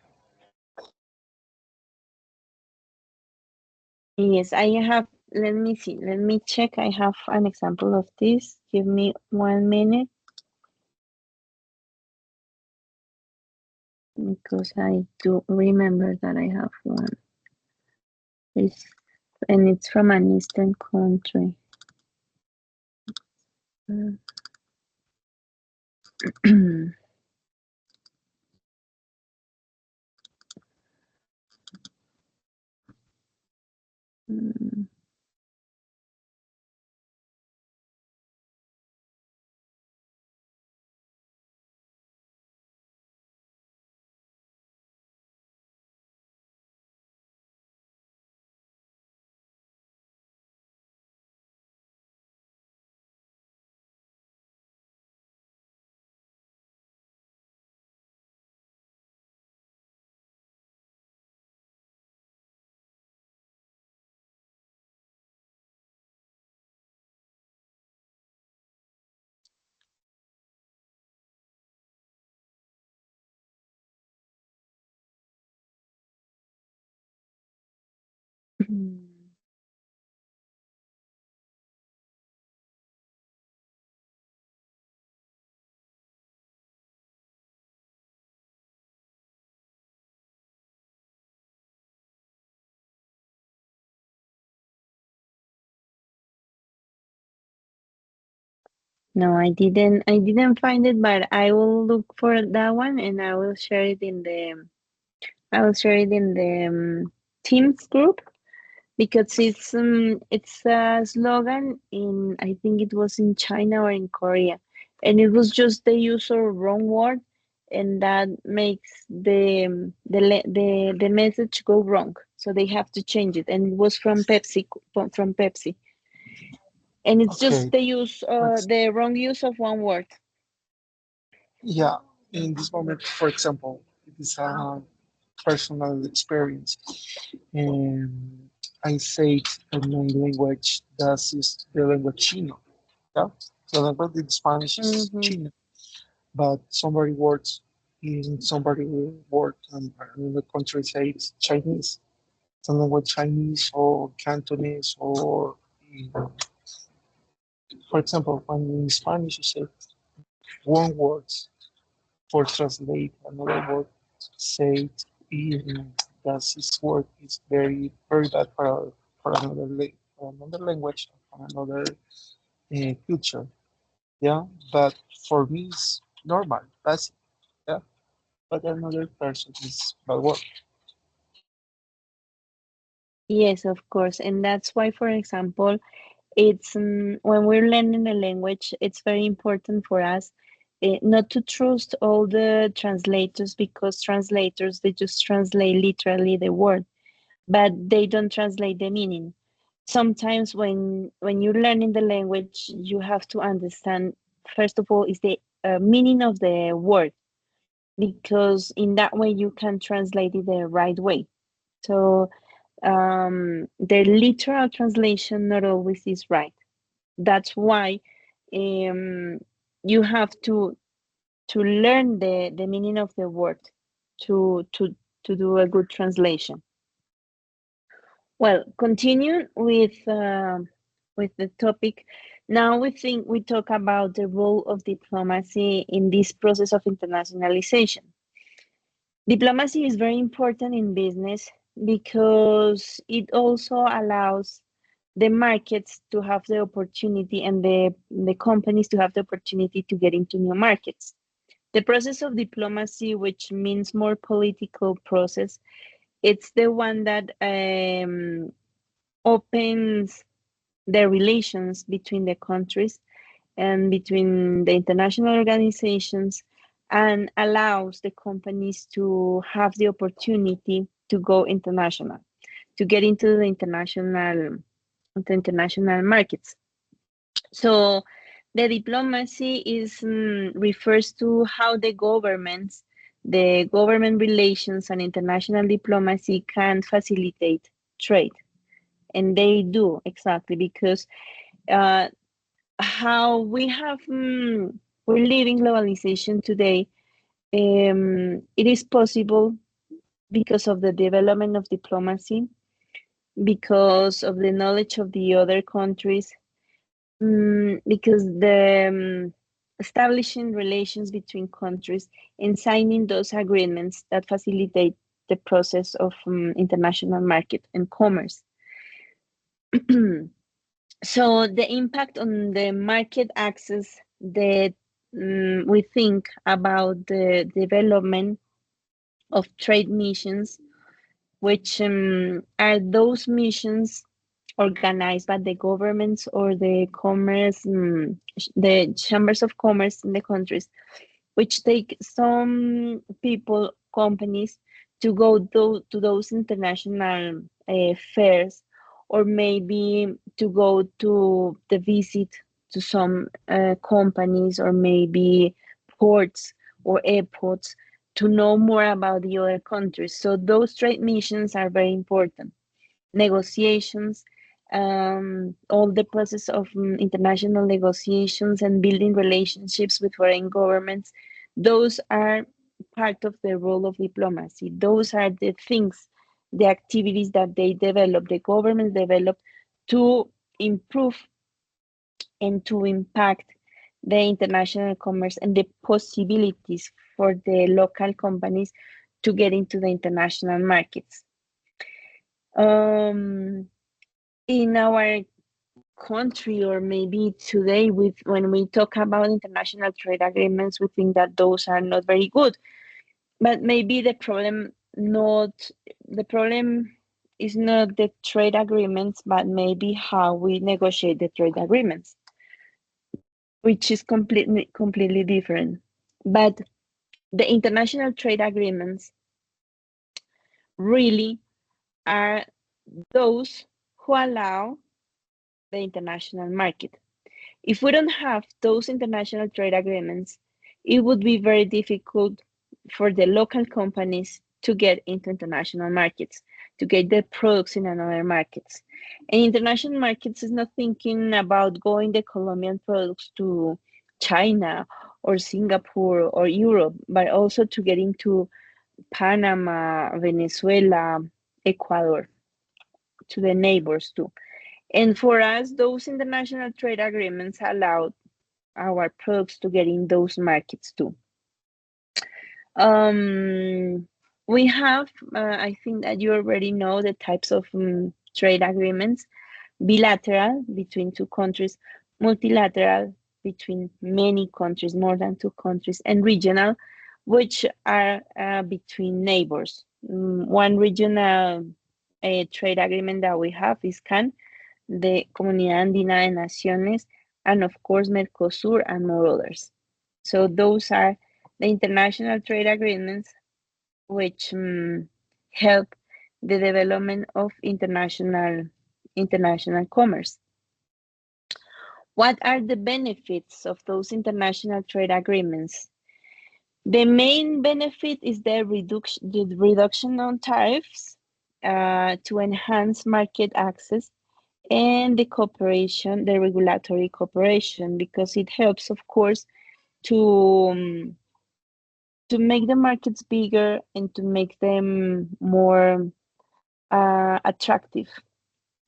Speaker 1: Yes, I have. Let me see. Let me check. I have an example of this. Give me 1 minute because I do remember that I have one. It's, and it's from an Eastern country. No, I didn't find it, but I will look for that one and I will share it in the Teams group because it's a slogan in, I think it was in China or in Korea, and it was just the use of wrong word, and that makes the message go wrong. So they have to change it, and it was from Pepsi, and it's just
Speaker 2: Okay,
Speaker 1: the use
Speaker 2: for ex-
Speaker 1: the wrong use of one word.
Speaker 2: yeah, in this moment, for example, it is a personal experience. And I say in my language, that is the language Chino. Yeah, the language in Spanish is
Speaker 1: Hmm.
Speaker 2: Chino, but somebody works in somebody work in the country say it's Chinese. The language Chinese or Cantonese or, for example, when in Spanish you say one word for translate another word, say in that this word is very bad for for another language, for another culture. Yeah, but for me it's normal, basic. Yeah, but another person is bad word.
Speaker 1: Yes, of course, and that's why, for example, it's when we're learning a language, it's very important for us not to trust all the translators, because translators, they just translate literally the word, but they don't translate the meaning. Sometimes when you're learning the language, you have to understand, first of all, is the meaning of the word, because in that way you can translate it the right way. So the literal translation not always is right. That's why um, you have to learn the meaning of the word to do a good translation. Well, continue with the topic. Now we talk about the role of diplomacy in this process of internationalization. Diplomacy is very important in business because it also allows the markets to have the opportunity, and the companies to have the opportunity to get into new markets. The process of diplomacy, which means more political process, it's the one that opens the relations between the countries and between the international organizations, and allows the companies to have the opportunity to go international, to get into the international markets. So the diplomacy is refers to how the government relations and international diplomacy can facilitate trade, and they do exactly because uh, how we have we're living globalization today. It is possible because of the development of diplomacy, because of the knowledge of the other countries, because the establishing relations between countries and signing those agreements that facilitate the process of international market and commerce. So the impact on the market access that we think about the development of trade missions, which are those missions organized by the governments or the the chambers of commerce in the countries, which take some people, companies, to go to those international fairs, or maybe to go to the visit to some companies, or maybe ports or airports, to know more about the other countries. So those trade missions are very important. Negotiations, all the process of international negotiations and building relationships with foreign governments, those are part of the role of diplomacy. Those are the things, the activities that they develop, the governments develop to improve and to impact the international commerce and the possibilities for the local companies to get into the international markets. Um, in our country, or maybe today, with when we talk about international trade agreements, we think that those are not very good. But maybe the problem is not the trade agreements, but maybe how we negotiate the trade agreements, which is completely different. But the international trade agreements really are those who allow the international market. If we don't have those international trade agreements, it would be very difficult for the local companies to get into international markets, to get their products in another markets. And international markets is not thinking about going the Colombian products to China or Singapore or Europe, but also to get into Panama, Venezuela, Ecuador, to the neighbors too. And for us, those international trade agreements allow our products to get in those markets too. Um, we have, I think that you already know the types of trade agreements: bilateral between two countries, multilateral between many countries, more than two countries, and regional, which are between neighbors. One regional trade agreement that we have is CAN, the Comunidad Andina de Naciones, and of course Mercosur and more others. So those are the international trade agreements which help the development of international commerce. What are the benefits of those international trade agreements? The main benefit is the reduction on tariffs to enhance market access, and the regulatory cooperation, because it helps, of course, to um, to make the markets bigger and to make them more attractive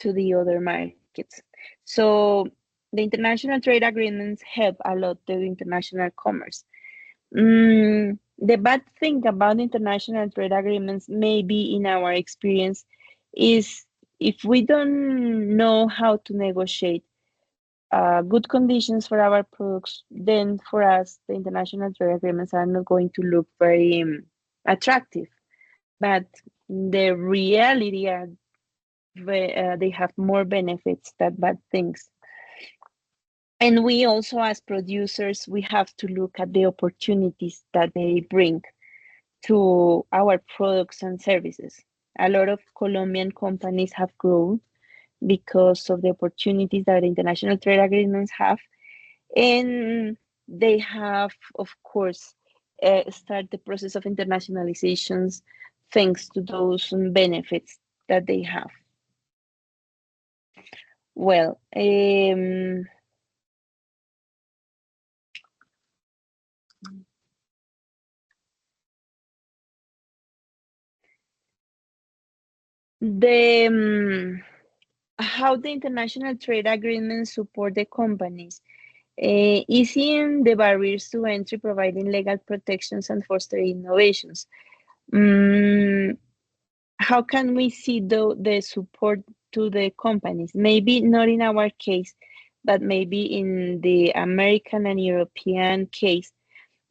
Speaker 1: to the other markets. So the international trade agreements help a lot the international commerce. The bad thing about international trade agreements, maybe in our experience, is if we don't know how to negotiate good conditions for our products, then for us, the international trade agreements are not going to look very attractive. But the reality are they have more benefits than bad things. And we also, as producers, we have to look at the opportunities that they bring to our products and services. A lot of Colombian companies have grown because of the opportunities that international trade agreements have. And they have, of course, start the process of internationalizations thanks to those benefits that they have. Well, the how the international trade agreements support the companies. Easing the barriers to entry, providing legal protections, and fostering innovations. Um, how can we see the support to the companies? Maybe not in our case, but maybe in the American and European case.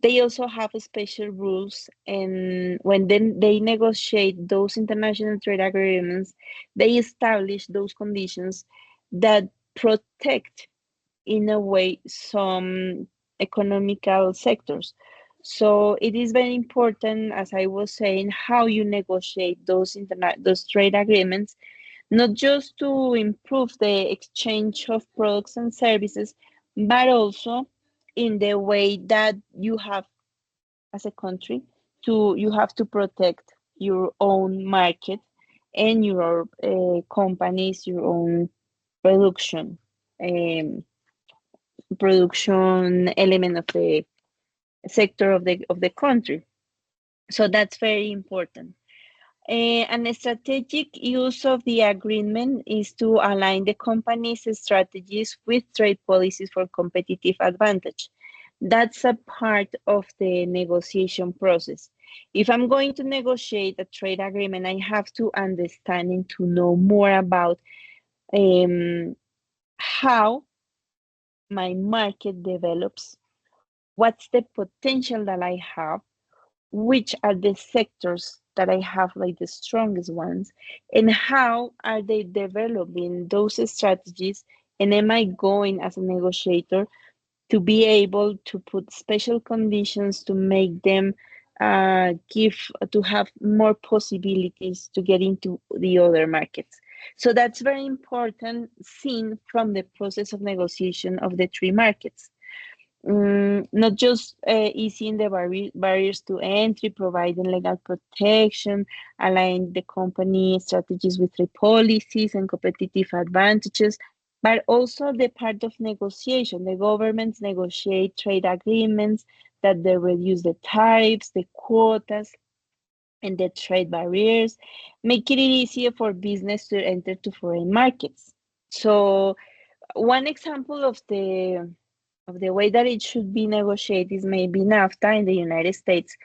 Speaker 1: They also have special rules, and when then they negotiate those international trade agreements, they establish those conditions that protect, in a way, some economical sectors. So it is very important, as I was saying, how you negotiate those trade agreements, not just to improve the exchange of products and services, but also in the way that you have, as a country, you have to protect your own market and your companies, your own production um, production element of the sector of the country. So that's very important. And a strategic use of the agreement is to align the company's strategies with trade policies for competitive advantage. That's a part of the negotiation process. If I'm going to negotiate a trade agreement, I have to understand and to know more about um, how my market develops, what's the potential that I have, which are the sectors that I have like the strongest ones, and how are they developing those strategies, and am I going as a negotiator to be able to put special conditions to make them give to have more possibilities to get into the other markets. So that's very important seen from the process of negotiation of the three markets. Not just easing the barriers to entry, providing legal protection, align the company strategies with trade policies and competitive advantages, but also the part of negotiation. The governments negotiate trade agreements that they reduce the tariffs, the quotas, and the trade barriers, making it easier for business to enter to foreign markets. So one example of the way that it should be negotiated is maybe NAFTA in the United States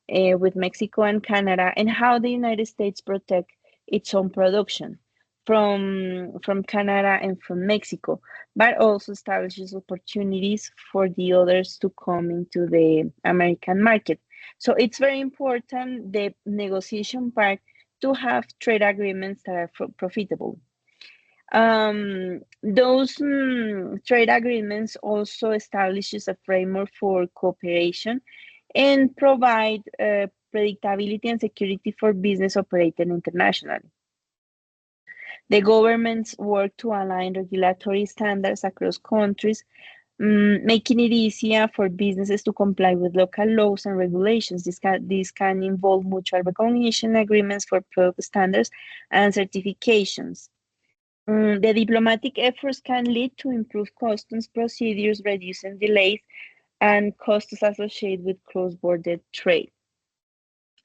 Speaker 1: with Mexico and Canada, and how the United States protect its own production from Canada and from Mexico, but also establishes opportunities for the others to come into the American market. So it's very important the negotiation part to have trade agreements that are profitable. Those trade agreements also establishes a framework for cooperation and provide predictability and security for business operating internationally. The governments work to align regulatory standards across countries, making it easier for businesses to comply with local laws and regulations. This can involve mutual recognition agreements for product standards and certifications. The diplomatic efforts can lead to improved customs procedures, reducing delays and costs associated with cross-border trade.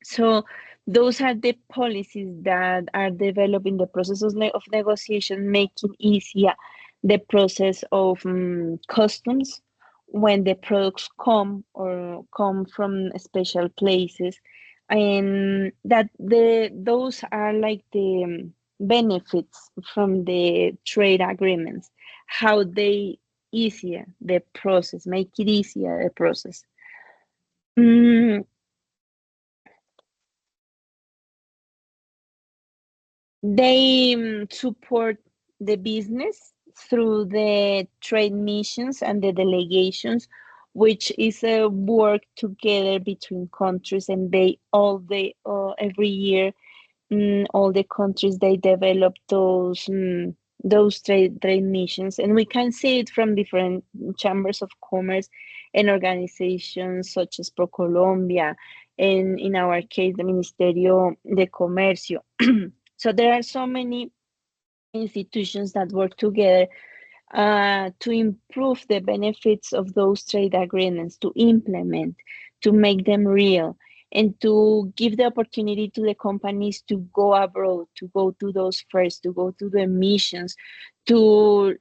Speaker 1: So those are the policies that are developed in the process of negotiation, making easier the process of customs when the products come or come from special places, and that those are like the benefits from the trade agreements, how they easier the process, make it easier the process. Mm, They support the business through the trade missions and the delegations, which is a work together between countries, and they every year all the countries they develop those trade missions, and we can see it from different chambers of commerce and organizations such as ProColombia, and in our case the Ministerio de Comercio. So there are so many institutions that work together to improve the benefits of those trade agreements, to implement, to make them real, and to give the opportunity to the companies to go abroad, to go to those fairs, to go to the missions, to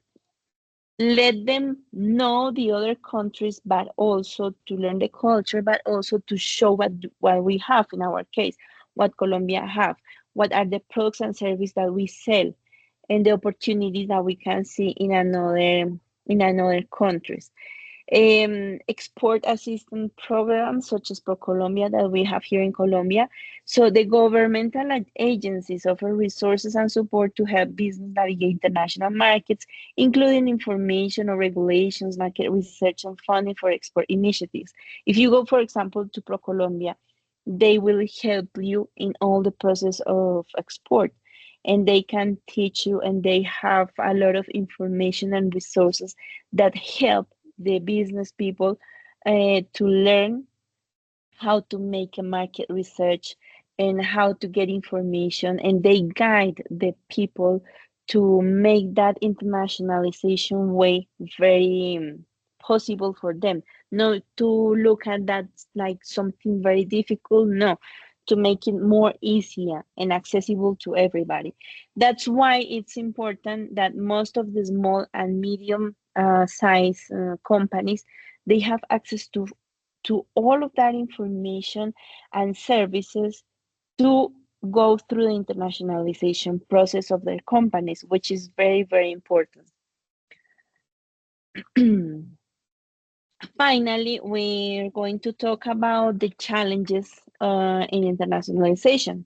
Speaker 1: let them know the other countries, but also to learn the culture, but also to show what we have in our case, what Colombia have, what are the products and services that we sell, and the opportunities that we can see in another countries. Export assistance programs such as ProColombia that we have here in Colombia. So the governmental agencies offer resources and support to help business navigate international markets, including information or regulations, market research, and funding for export initiatives. If you go, for example, to ProColombia, they will help you in all the process of export, and they can teach you, and they have a lot of information and resources that help the business people to learn how to make a market research and how to get information, and they guide the people to make that internationalization way very possible for them, not to look at that like something very difficult, no, to make it more easier and accessible to everybody. That's why it's important that most of the small and medium size companies, they have access to all of that information and services to go through the internationalization process of their companies, which is very, very important. Finally, we're going to talk about the challenges in internationalization.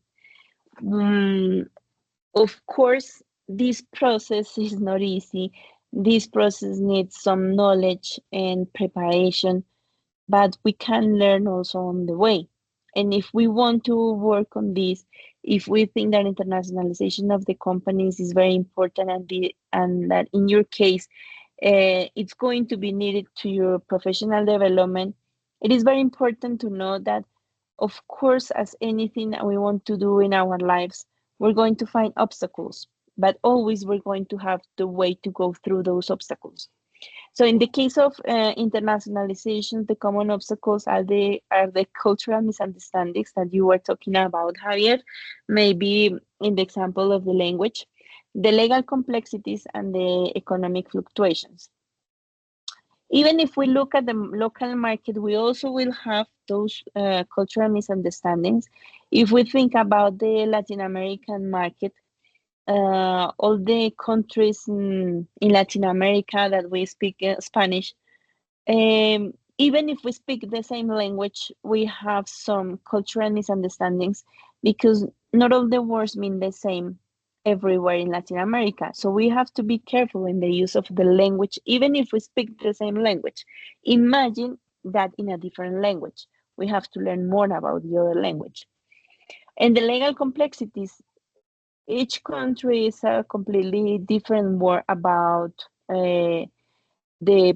Speaker 1: Mm, of course, this process is not easy. This process needs some knowledge and preparation, but we can learn also on the way. And if we want to work on this, if we think that internationalization of the companies is very important and that in your case it's going to be needed to your professional development, it is very important to know that, of course, as anything that we want to do in our lives, we're going to find obstacles, but always we're going to have the way to go through those obstacles. So in the case of internationalization, the common obstacles are the cultural misunderstandings that you were talking about, Javier. Maybe in the example of the language, the legal complexities and the economic fluctuations. Even if we look at the local market, we also will have those cultural misunderstandings. If we think about the Latin American market, all the countries in Latin America that we speak Spanish, even if we speak the same language, we have some cultural misunderstandings because not all the words mean the same everywhere in Latin America. So we have to be careful in the use of the language, even if we speak the same language. Imagine that in a different language. We have to learn more about the other language. And the legal complexities, each country is a completely different word about the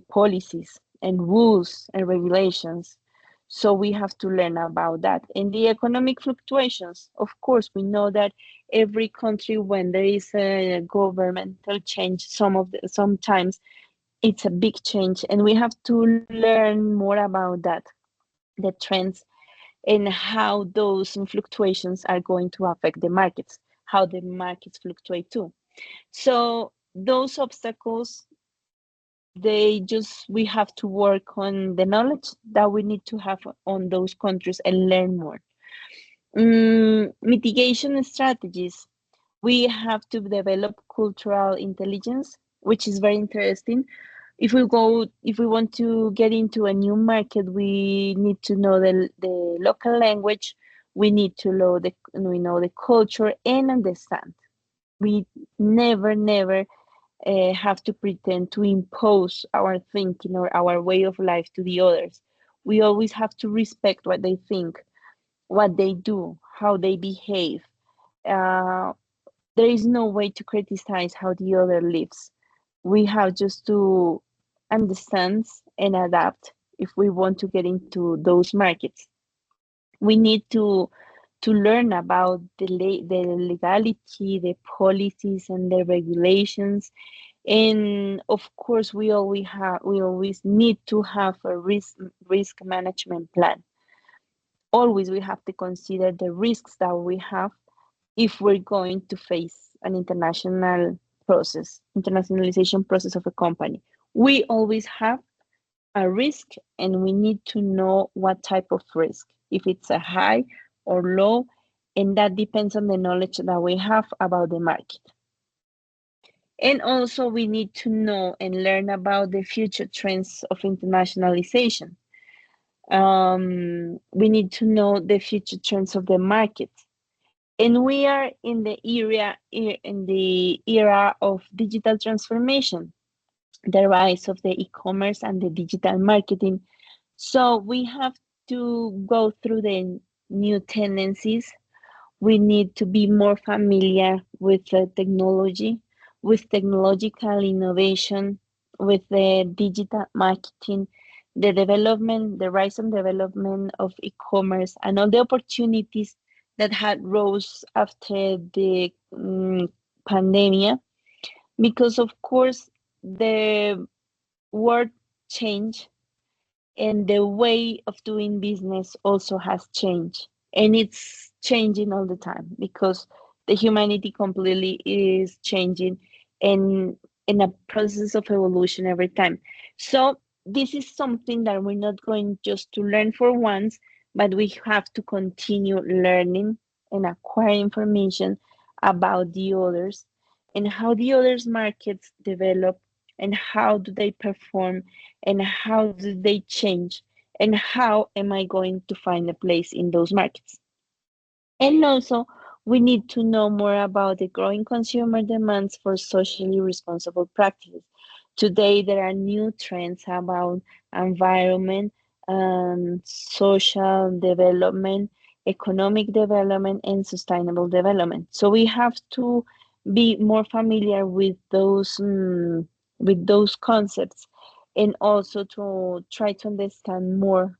Speaker 1: policies and rules and regulations. So we have to learn about that. And the economic fluctuations, of course, we know that every country, when there is a governmental change, sometimes it's a big change, and we have to learn more about that, the trends, and how those fluctuations are going to affect the markets, how the markets fluctuate too. So those obstacles, they just we have to work on the knowledge that we need to have on those countries and learn more. Mitigation strategies, we have to develop cultural intelligence, which is very interesting. If we want to get into a new market, we need to know the local language, we know the culture and understand. We never have to pretend to impose our thinking or our way of life to the others. We always have to respect what they think, what they do, how they behave. Uh, there is no way to criticize how the other lives. We have just to understand and adapt if we want to get into those markets. We need to learn about the legality, the policies, and the regulations. And of course, we always need to have a risk management plan. Always we have to consider the risks that we have if we're going to face an internationalization process of a company. We always have a risk, and we need to know what type of risk, if it's a high or low, and that depends on the knowledge that we have about the market. And also, we need to know and learn about the future trends of internationalization. We need to know the future trends of the market. And we are in the era of digital transformation, the rise of the e-commerce and the digital marketing. So we have to go through the new tendencies. We need to be more familiar with the technology, with technological innovation, with the digital marketing, the rise and development of e-commerce, and all the opportunities that had rose after the pandemic. Because of course the world changed, and the way of doing business also has changed, and it's changing all the time because the humanity completely is changing and in a process of evolution every time. So this is something that we're not going just to learn for once, but we have to continue learning and acquire information about the others and how the others markets develop and how do they perform and how do they change and how am I going to find a place in those markets. And also, we need to know more about the growing consumer demands for socially responsible practices. Today, there are new trends about environment, social development, economic development, and sustainable development. So we have to be more familiar with those concepts, and also to try to understand more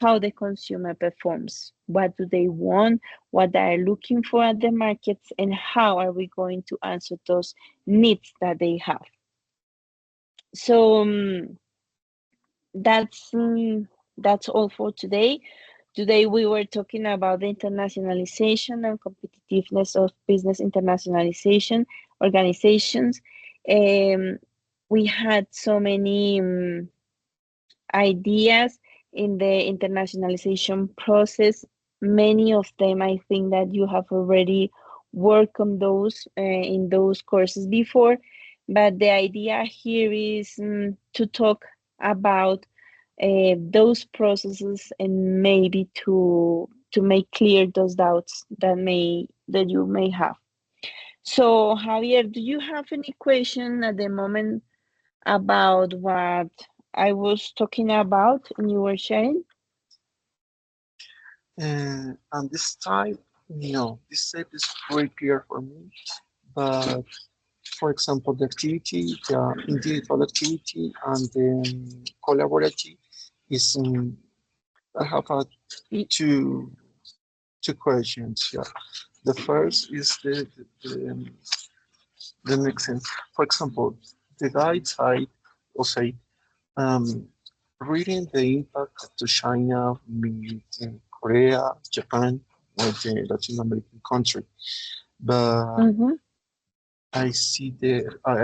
Speaker 1: how the consumer performs. What do they want? What they are looking for at the markets, and how are we going to answer those needs that they have? So that's um, that's all for today. Today we were talking about the internationalization and competitiveness of business internationalization organizations. Um, we had so many ideas in the internationalization process. Many of them, I think that you have already worked on those in those courses before, but the idea here is to talk about those processes and maybe to make clear those doubts that you may have. So, Javier, do you have any question at the moment about what I was talking about and you were sharing?
Speaker 2: And this time, no, this step is very clear for me. But for example, the activity, the individual activity, and the collaborative is. I have
Speaker 1: Y-
Speaker 2: two two questions. Yeah, the first is the next thing. For example, the guide side will say, um, reading the impact to China, meet Korea, Japan, or the Latin American country. But
Speaker 1: Mm-hmm,
Speaker 2: I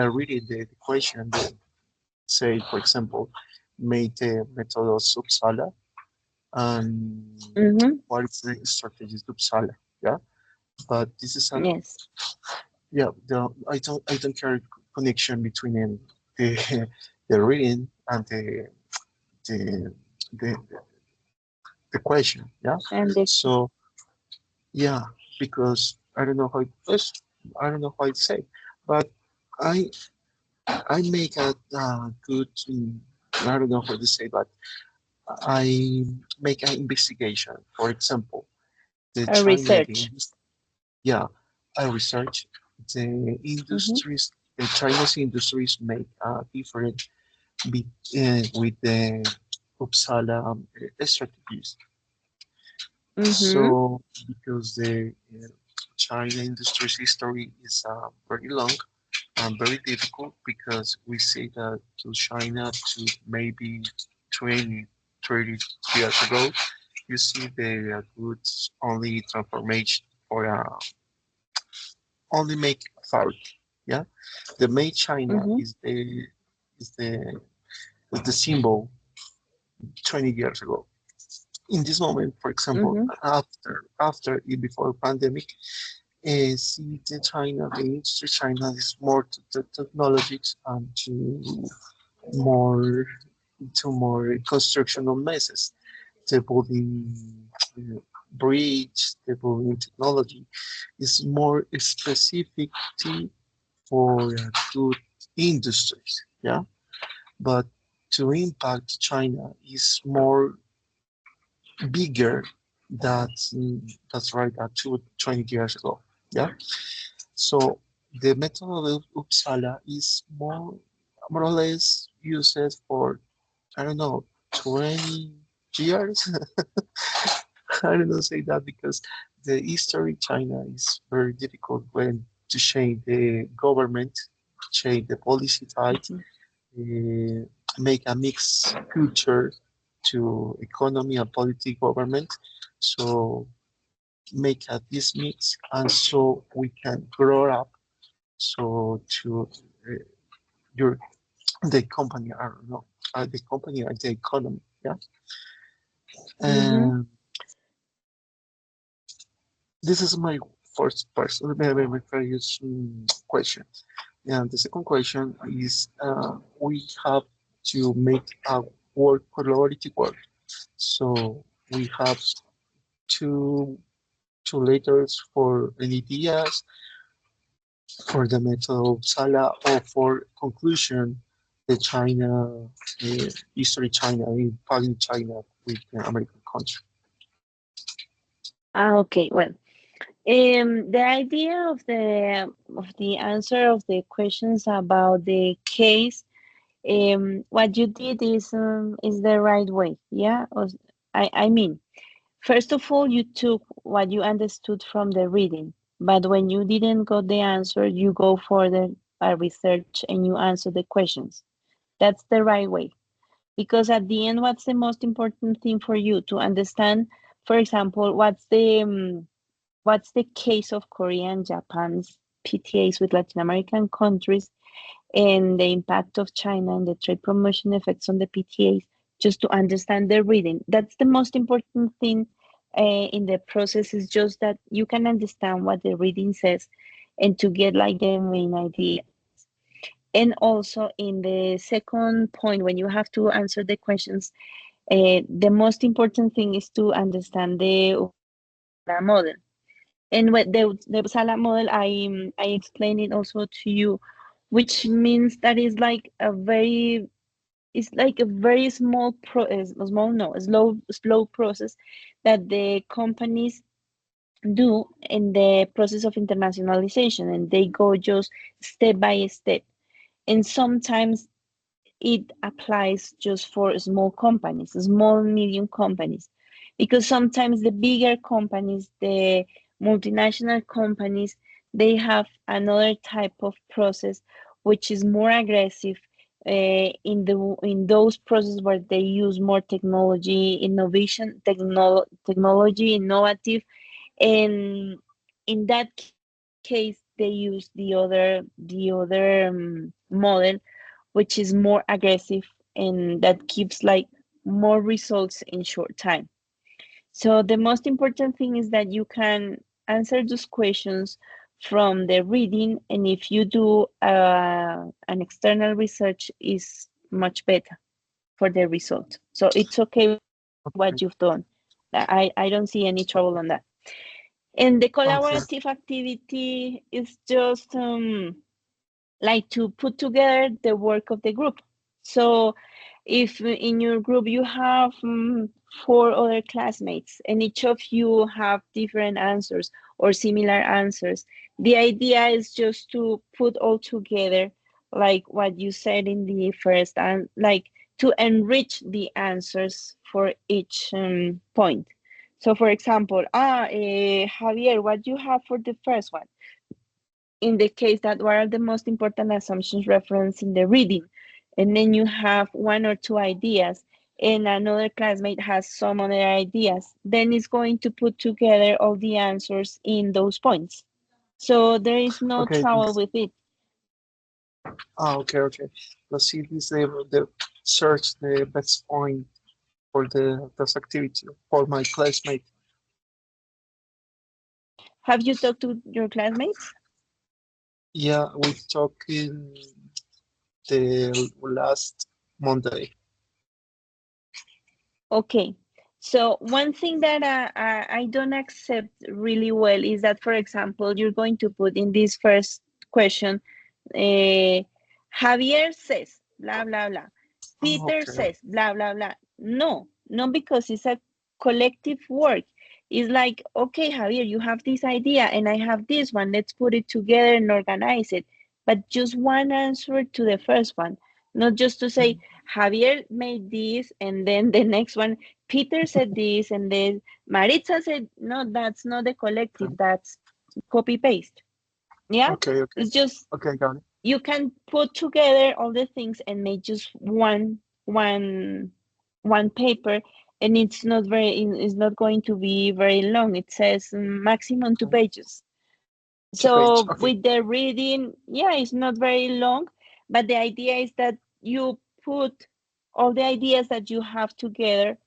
Speaker 2: read it, the question that say, for example, made the method of Uppsala and
Speaker 1: mm-hmm,
Speaker 2: what is the strategies of Uppsala. Yeah, but this is a
Speaker 1: yes,
Speaker 2: yeah. I don't carry connection between the the reading and the the, the question. Yeah,
Speaker 1: and the,
Speaker 2: so yeah, because I don't know how it was, I don't know how it say, but I I make a good I don't know how to say, but I make an investigation. For example, the
Speaker 1: a
Speaker 2: China,
Speaker 1: research.
Speaker 2: yeah, I research the
Speaker 1: Mm-hmm,
Speaker 2: industries. The China's industries make a difference with the Uppsala strategies.
Speaker 1: mm-hmm,
Speaker 2: So, because the China industry's history is very long and very difficult, because we see that to China to maybe 20, 30 years ago, you see the goods only transformation for only make fabric. Yeah, the made China
Speaker 1: mm-hmm,
Speaker 2: is the is the symbol 20 years ago. In this moment, for example,
Speaker 1: mm-hmm,
Speaker 2: after before pandemic, see the China, the industry China is more to the technologies and more more constructional messes, the building bridge, the building technology is more specific for good industries. Yeah, but to impact China is more bigger. That's right. 20 years ago. Yeah. So the method of Uppsala is more or less used for I don't know 20 years. I don't know say that because the history China is very difficult when to change the government, change the policy side,
Speaker 1: mm-hmm,
Speaker 2: uh, make a mixed culture to economy and political government. So make a this mix, and so we can grow up. So to uh, your the company, I don't know, the company and the economy. Yeah,
Speaker 1: mm-hmm.
Speaker 2: and this is my first question, my first question. And the second question is we have to make a word probability work. So we have two two letters for any ideas, for the method of Sala, or for conclusion, the China history China, in fighting China with the American country.
Speaker 1: Okay, well, the idea of the answer of the questions about the case, what you did is the right way. Yeah, I mean, first of all, you took what you understood from the reading, but when you didn't got the answer, you go further by research and you answer the questions. That's the right way. Because at the end, what's the most important thing for you to understand? For example, what's the case of Korea and Japan's PTAs with Latin American countries and the impact of China and the trade promotion effects on the PTAs, just to understand the reading. That's the most important thing in the process, is just that you can understand what the reading says and to get like the main idea. And also in the second point, when you have to answer the questions, the most important thing is to understand the Uppsala model. And with the Uppsala model, I explained it also to you, which means that is like a very, it's like a very small small, no, slow process that the companies do in the process of internationalization, and they go just step by step. And sometimes it applies just for small companies, small, medium companies, because sometimes the bigger companies, the multinational companies, they have another type of process which is more aggressive in those processes where they use more technology, innovation, technology, innovative, and in that case they use the other model, which is more aggressive and that gives like more results in short time. So the most important thing is that you can answer those questions from the reading, and if you do an external research, is much better for the result. So it's okay what you've done.
Speaker 2: Okay,
Speaker 1: I don't see any trouble on that. And the collaborative
Speaker 2: okay,
Speaker 1: activity is just like to put together the work of the group. So if in your group you have four other classmates and each of you have different answers or similar answers, the idea is just to put all together, like what you said in the first, and like to enrich the answers for each point. So for example, Javier, what do you have for the first one? In the case that what are the most important assumptions referenced in the reading, and then you have one or two ideas and another classmate has some other ideas, then it's going to put together all the answers in those points, so there is no
Speaker 2: okay.
Speaker 1: trouble
Speaker 2: This,
Speaker 1: with it.
Speaker 2: okay, okay. Let's see. This the search the best point for the this activity for my classmate.
Speaker 1: Have you talked to your classmates?
Speaker 2: Yeah, we talked in the last Monday.
Speaker 1: Okay, so one thing that I don't accept really well is that, for example, you're going to put in this first question, uh, Javier says, blah, blah, blah.
Speaker 2: Oh,
Speaker 1: Peter
Speaker 2: okay,
Speaker 1: says, blah, blah, blah. No, no, because it's a collective work. It's like, okay, Javier, you have this idea and I have this one. Let's put it together and organize it. But just one answer to the first one, not just to say, Javier made this, and then the next one, Peter said this, and then Maritza said, no, that's not the collective,
Speaker 2: okay,
Speaker 1: that's copy paste. Yeah,
Speaker 2: okay, okay,
Speaker 1: it's just
Speaker 2: okay. Got it.
Speaker 1: you can put together all the things and make just one paper, and it's not going to be very long. It says maximum two
Speaker 2: Okay,
Speaker 1: pages.
Speaker 2: two page.
Speaker 1: So
Speaker 2: Okay,
Speaker 1: with the reading, yeah, it's not very long, but the idea is that you put all the ideas that you have together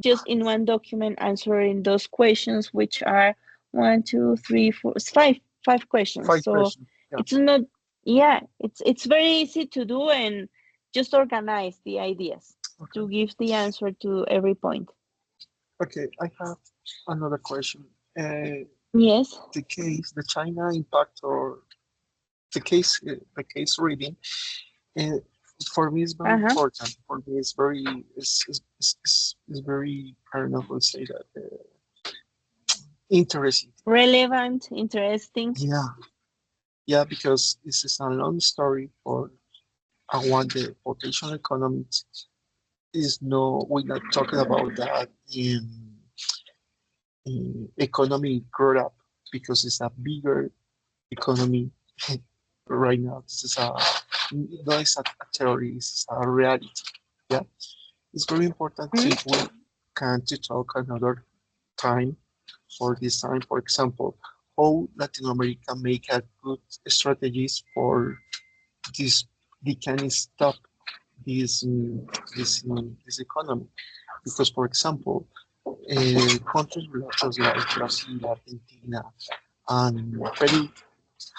Speaker 1: just in one document, answering those questions, which are one, two, three, four, five questions.
Speaker 2: five
Speaker 1: So
Speaker 2: person. Yeah.
Speaker 1: it's not. Yeah, it's very easy to do and just organize the ideas
Speaker 2: Okay.
Speaker 1: to give the answer to every point.
Speaker 2: Okay, I have another question.
Speaker 1: Yes.
Speaker 2: The China impact or the case reading, uh, for me is very
Speaker 1: Uh-huh.
Speaker 2: important. For me, it's very, is very, I don't know how to say that, interesting.
Speaker 1: Relevant, interesting.
Speaker 2: Yeah, yeah, because this is a long story for I want the potential economics is no, we're not talking about that in economy grow up because it's a bigger economy right now. This is a no, it's a theory, it's a reality. Yeah, it's very important
Speaker 1: Mm,
Speaker 2: if we can to talk another time for this time. For example, how Latin America make a good strategies for this. They can stop this this economy because, for example, countries such like Brazil, Argentina, and Peru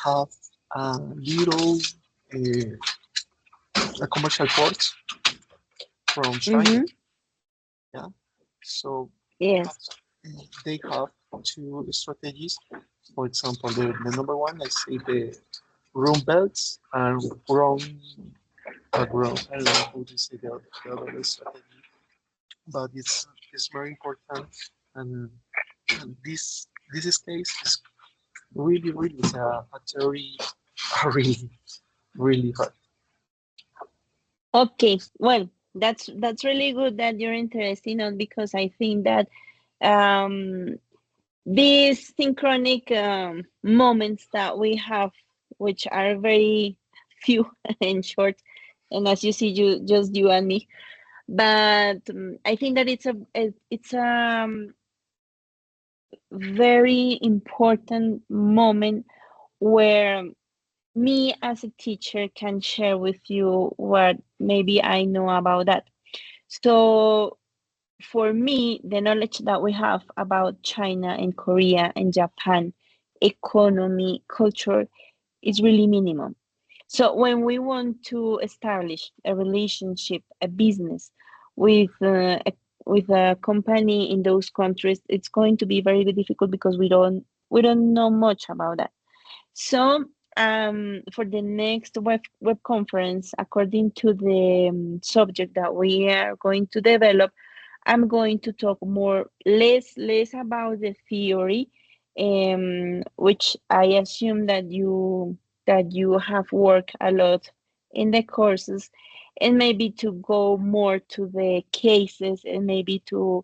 Speaker 2: have a little commercial ports from China.
Speaker 1: mm-hmm.
Speaker 2: Yeah, so
Speaker 1: Yes.
Speaker 2: they have two strategies. For example, the number one, I say the room belts and roam. I don't know how to say the other strategy, but it's very important. And this case is really is a theory, really really hard.
Speaker 1: Okay. Well, that's really good that you're interested in, because I think that um these synchronic moments that we have, which are very few and short, and as you see, just you and me. But I think that it's a very important moment where me as a teacher can share with you what maybe I know about that. So for me, the knowledge that we have about China and Korea and Japan, economy, culture, is really minimum. So when we want to establish a relationship, a business with with a company in those countries, it's going to be very difficult because we don't know much about that. So, for the next web conference, according to the subject that we are going to develop, I'm going to talk less about the theory, which I assume that you have worked a lot in the courses, and maybe to go more to the cases, and maybe to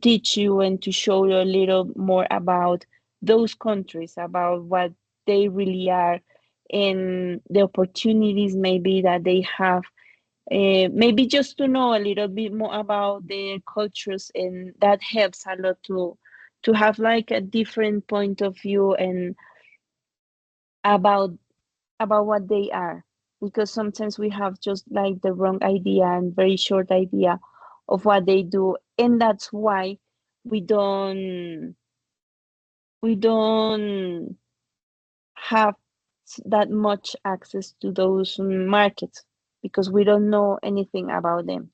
Speaker 1: teach you and to show you a little more about those countries, about what they really are, and the opportunities maybe that they have, maybe just to know a little bit more about their cultures, and that helps a lot to have like a different point of view and about about what they are, because sometimes we have just like the wrong idea and very short idea of what they do, and that's why we don't have that much access to those markets, because we don't know anything about them.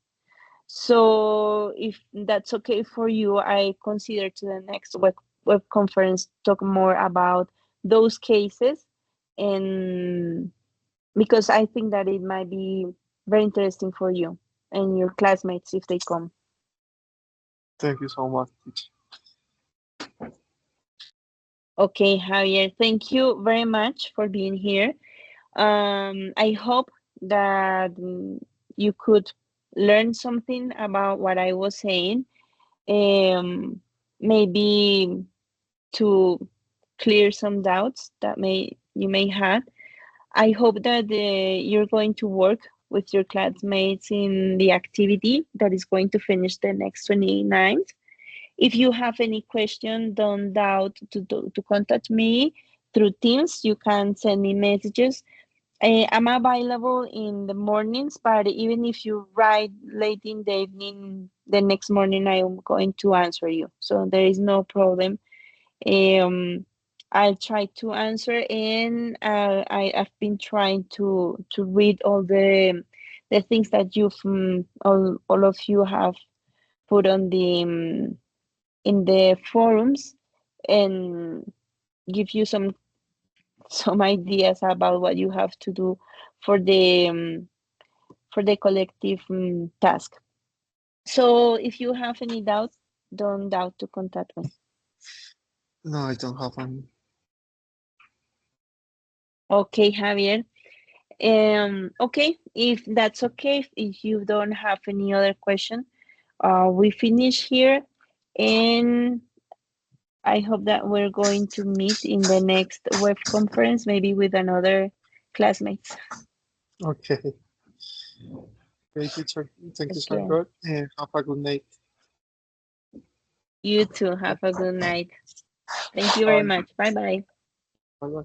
Speaker 1: So if that's okay for you, I consider to the next web conference talk more about those cases, and because I think that it might be very interesting for you and your classmates if they come.
Speaker 2: Thank you so much.
Speaker 1: Okay, Javier, thank you very much for being here. I hope that you could learn something about what I was saying. Maybe to clear some doubts that may have. I hope that you're going to work with your classmates in the activity that is going to finish the next 29th. If you have any question, don't doubt to contact me through Teams. You can send me messages. I'm available in the mornings, but even if you write late in the evening, the next morning I am going to answer you. So there is no problem. Um, I'll try to answer, and I've been trying to read all the things that you've all of you have put on the in the forums, and give you some ideas about what you have to do for the collective task. So if you have any doubt, don't doubt to contact me.
Speaker 2: No, I don't have any.
Speaker 1: Okay, Javier. Okay, if that's okay, if you don't have any other question, we finish here, and I hope that we're going to meet in the next web conference, maybe with another classmates.
Speaker 2: Okay. Okay, teacher. Thank you so
Speaker 1: Okay,
Speaker 2: much and have a good night.
Speaker 1: you too. Have a good night. Thank you very
Speaker 2: Bye.
Speaker 1: much. Bye bye.
Speaker 2: Bye bye.